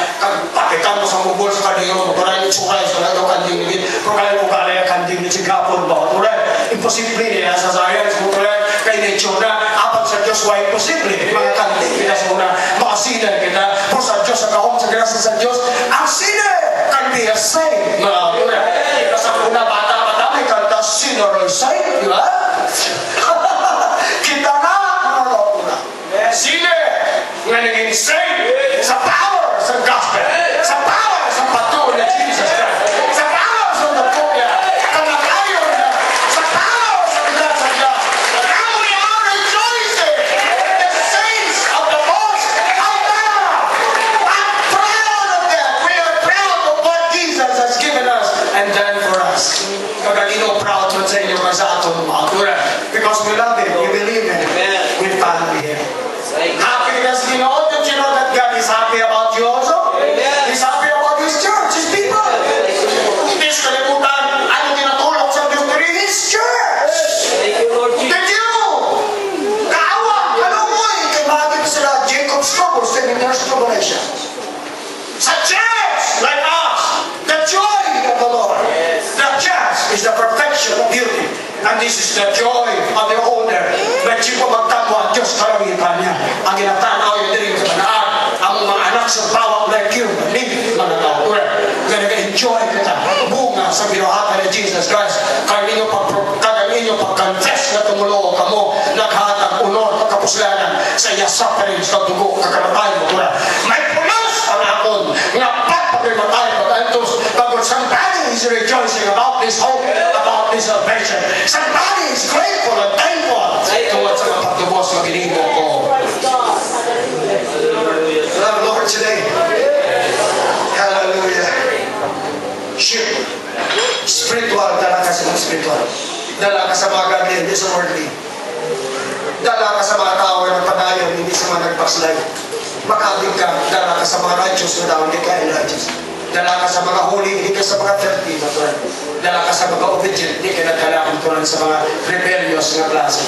[SPEAKER 3] Pakikan mo sa bulbol sa kanding ng maturan. Itsuray sa lahat ng kanding nilid. Pero kaya mo kaya kanding ni Sigapon ba maturan. Imposible nila sa science maturan. Kay nature na apat sa Diyos why imposible. Mga kanding kita sa una. Makasinan kita. Pero sa Diyos, sa kahong sa grasa sa Diyos. Ang sinner can be a saint. Mga maturan. Sa una bata-bata may kanta sinner or saint. Di ba? Kita na mga maturan. Sinner nga naging saved sa power sa gospel, sa power sa patuloy na Jesus Christ, sa power sa patuloy kamatayon na, sa power sa grasa niya. Now we are rejoicing, the saints of the Most High God. I'm proud of that. We are proud of what Jesus has given us and done for us. Kagalino proud mo sa inyo sa ato mga because we love Him, we believe in Him, we follow Him. Happy because you know that God is happy about you also. He's happy about His church, His people. Hindi sa kalimutan, ano tinatulog sa Diyos na rin? His church.
[SPEAKER 4] Thank you, Lord Jesus.
[SPEAKER 3] Thank you. Kaawa, ano mo eh? Kay bakit sila Jacob's trouble, 7 years tribulation. Sa church, like us, the joy of the Lord. The church is the perfection of beauty. And this is the joy of the owner. But siya magtamo ang Diyos kalamitan niya. Ang ginatanaw yung dirin sa manaan. Ang mga anak sa bawat like you, mga kauturan. Nag-enjoy kita. Bunga sa binuhatan ni Jesus Christ. Kaya ninyo pag-confess na tumulo ka mo. Naghatag unor, kapuslanan sa yasaparin sa dugo, kakamatay mo. May pulos ang akon. Nga pagpapimatay mo. Pagod somebody is rejoicing about this hope, about this salvation. Somebody is grateful and thankful tungkol sa pagtubos na ginimo ko. Love Lord today. Hallelujah. Ship. Spiritual, dala ka sa mga spiritual. Dala ka sa mga godly, hindi sa nagbackslide. Makabig ka, dala ka sa mga righteous na daw, hindi ka righteous. Dala ka sa mga holy, hindi ka sa mga 30 na tulad. Dala ka sa mga obedient, hindi ka nagkalakan tulad sa mga rebellious na klase.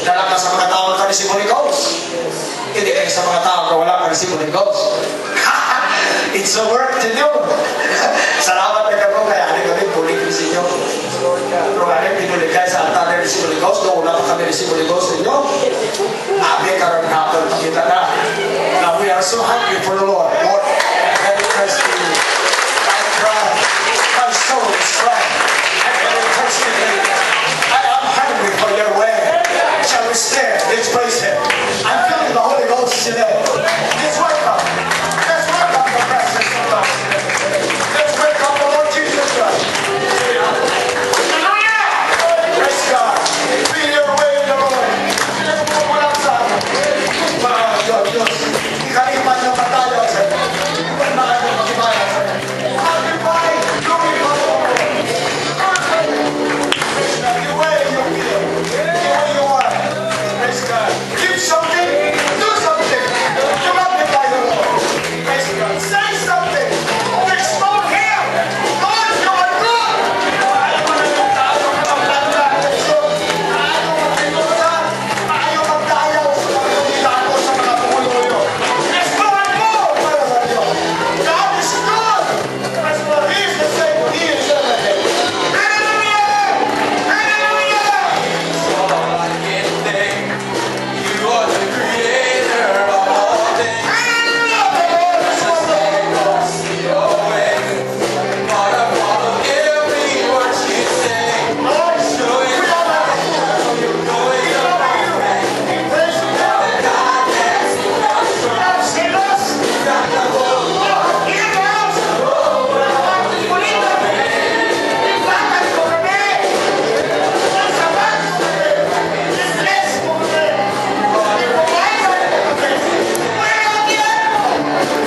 [SPEAKER 3] Dala ka sa mga tao na kanisip Holy Ghost. Hindi ka sa mga tao na wala kanisip Holy Ghost. It's a work to do. Salamat na ka po kaya ano kami, puling ko sa inyo. Pero ano, pinulig kayo sa altar na receive Holy Ghost, noong wala pa kami receive Holy Ghost ninyo. Abi, karang hapon, pakita na. Now we are so happy for the Lord.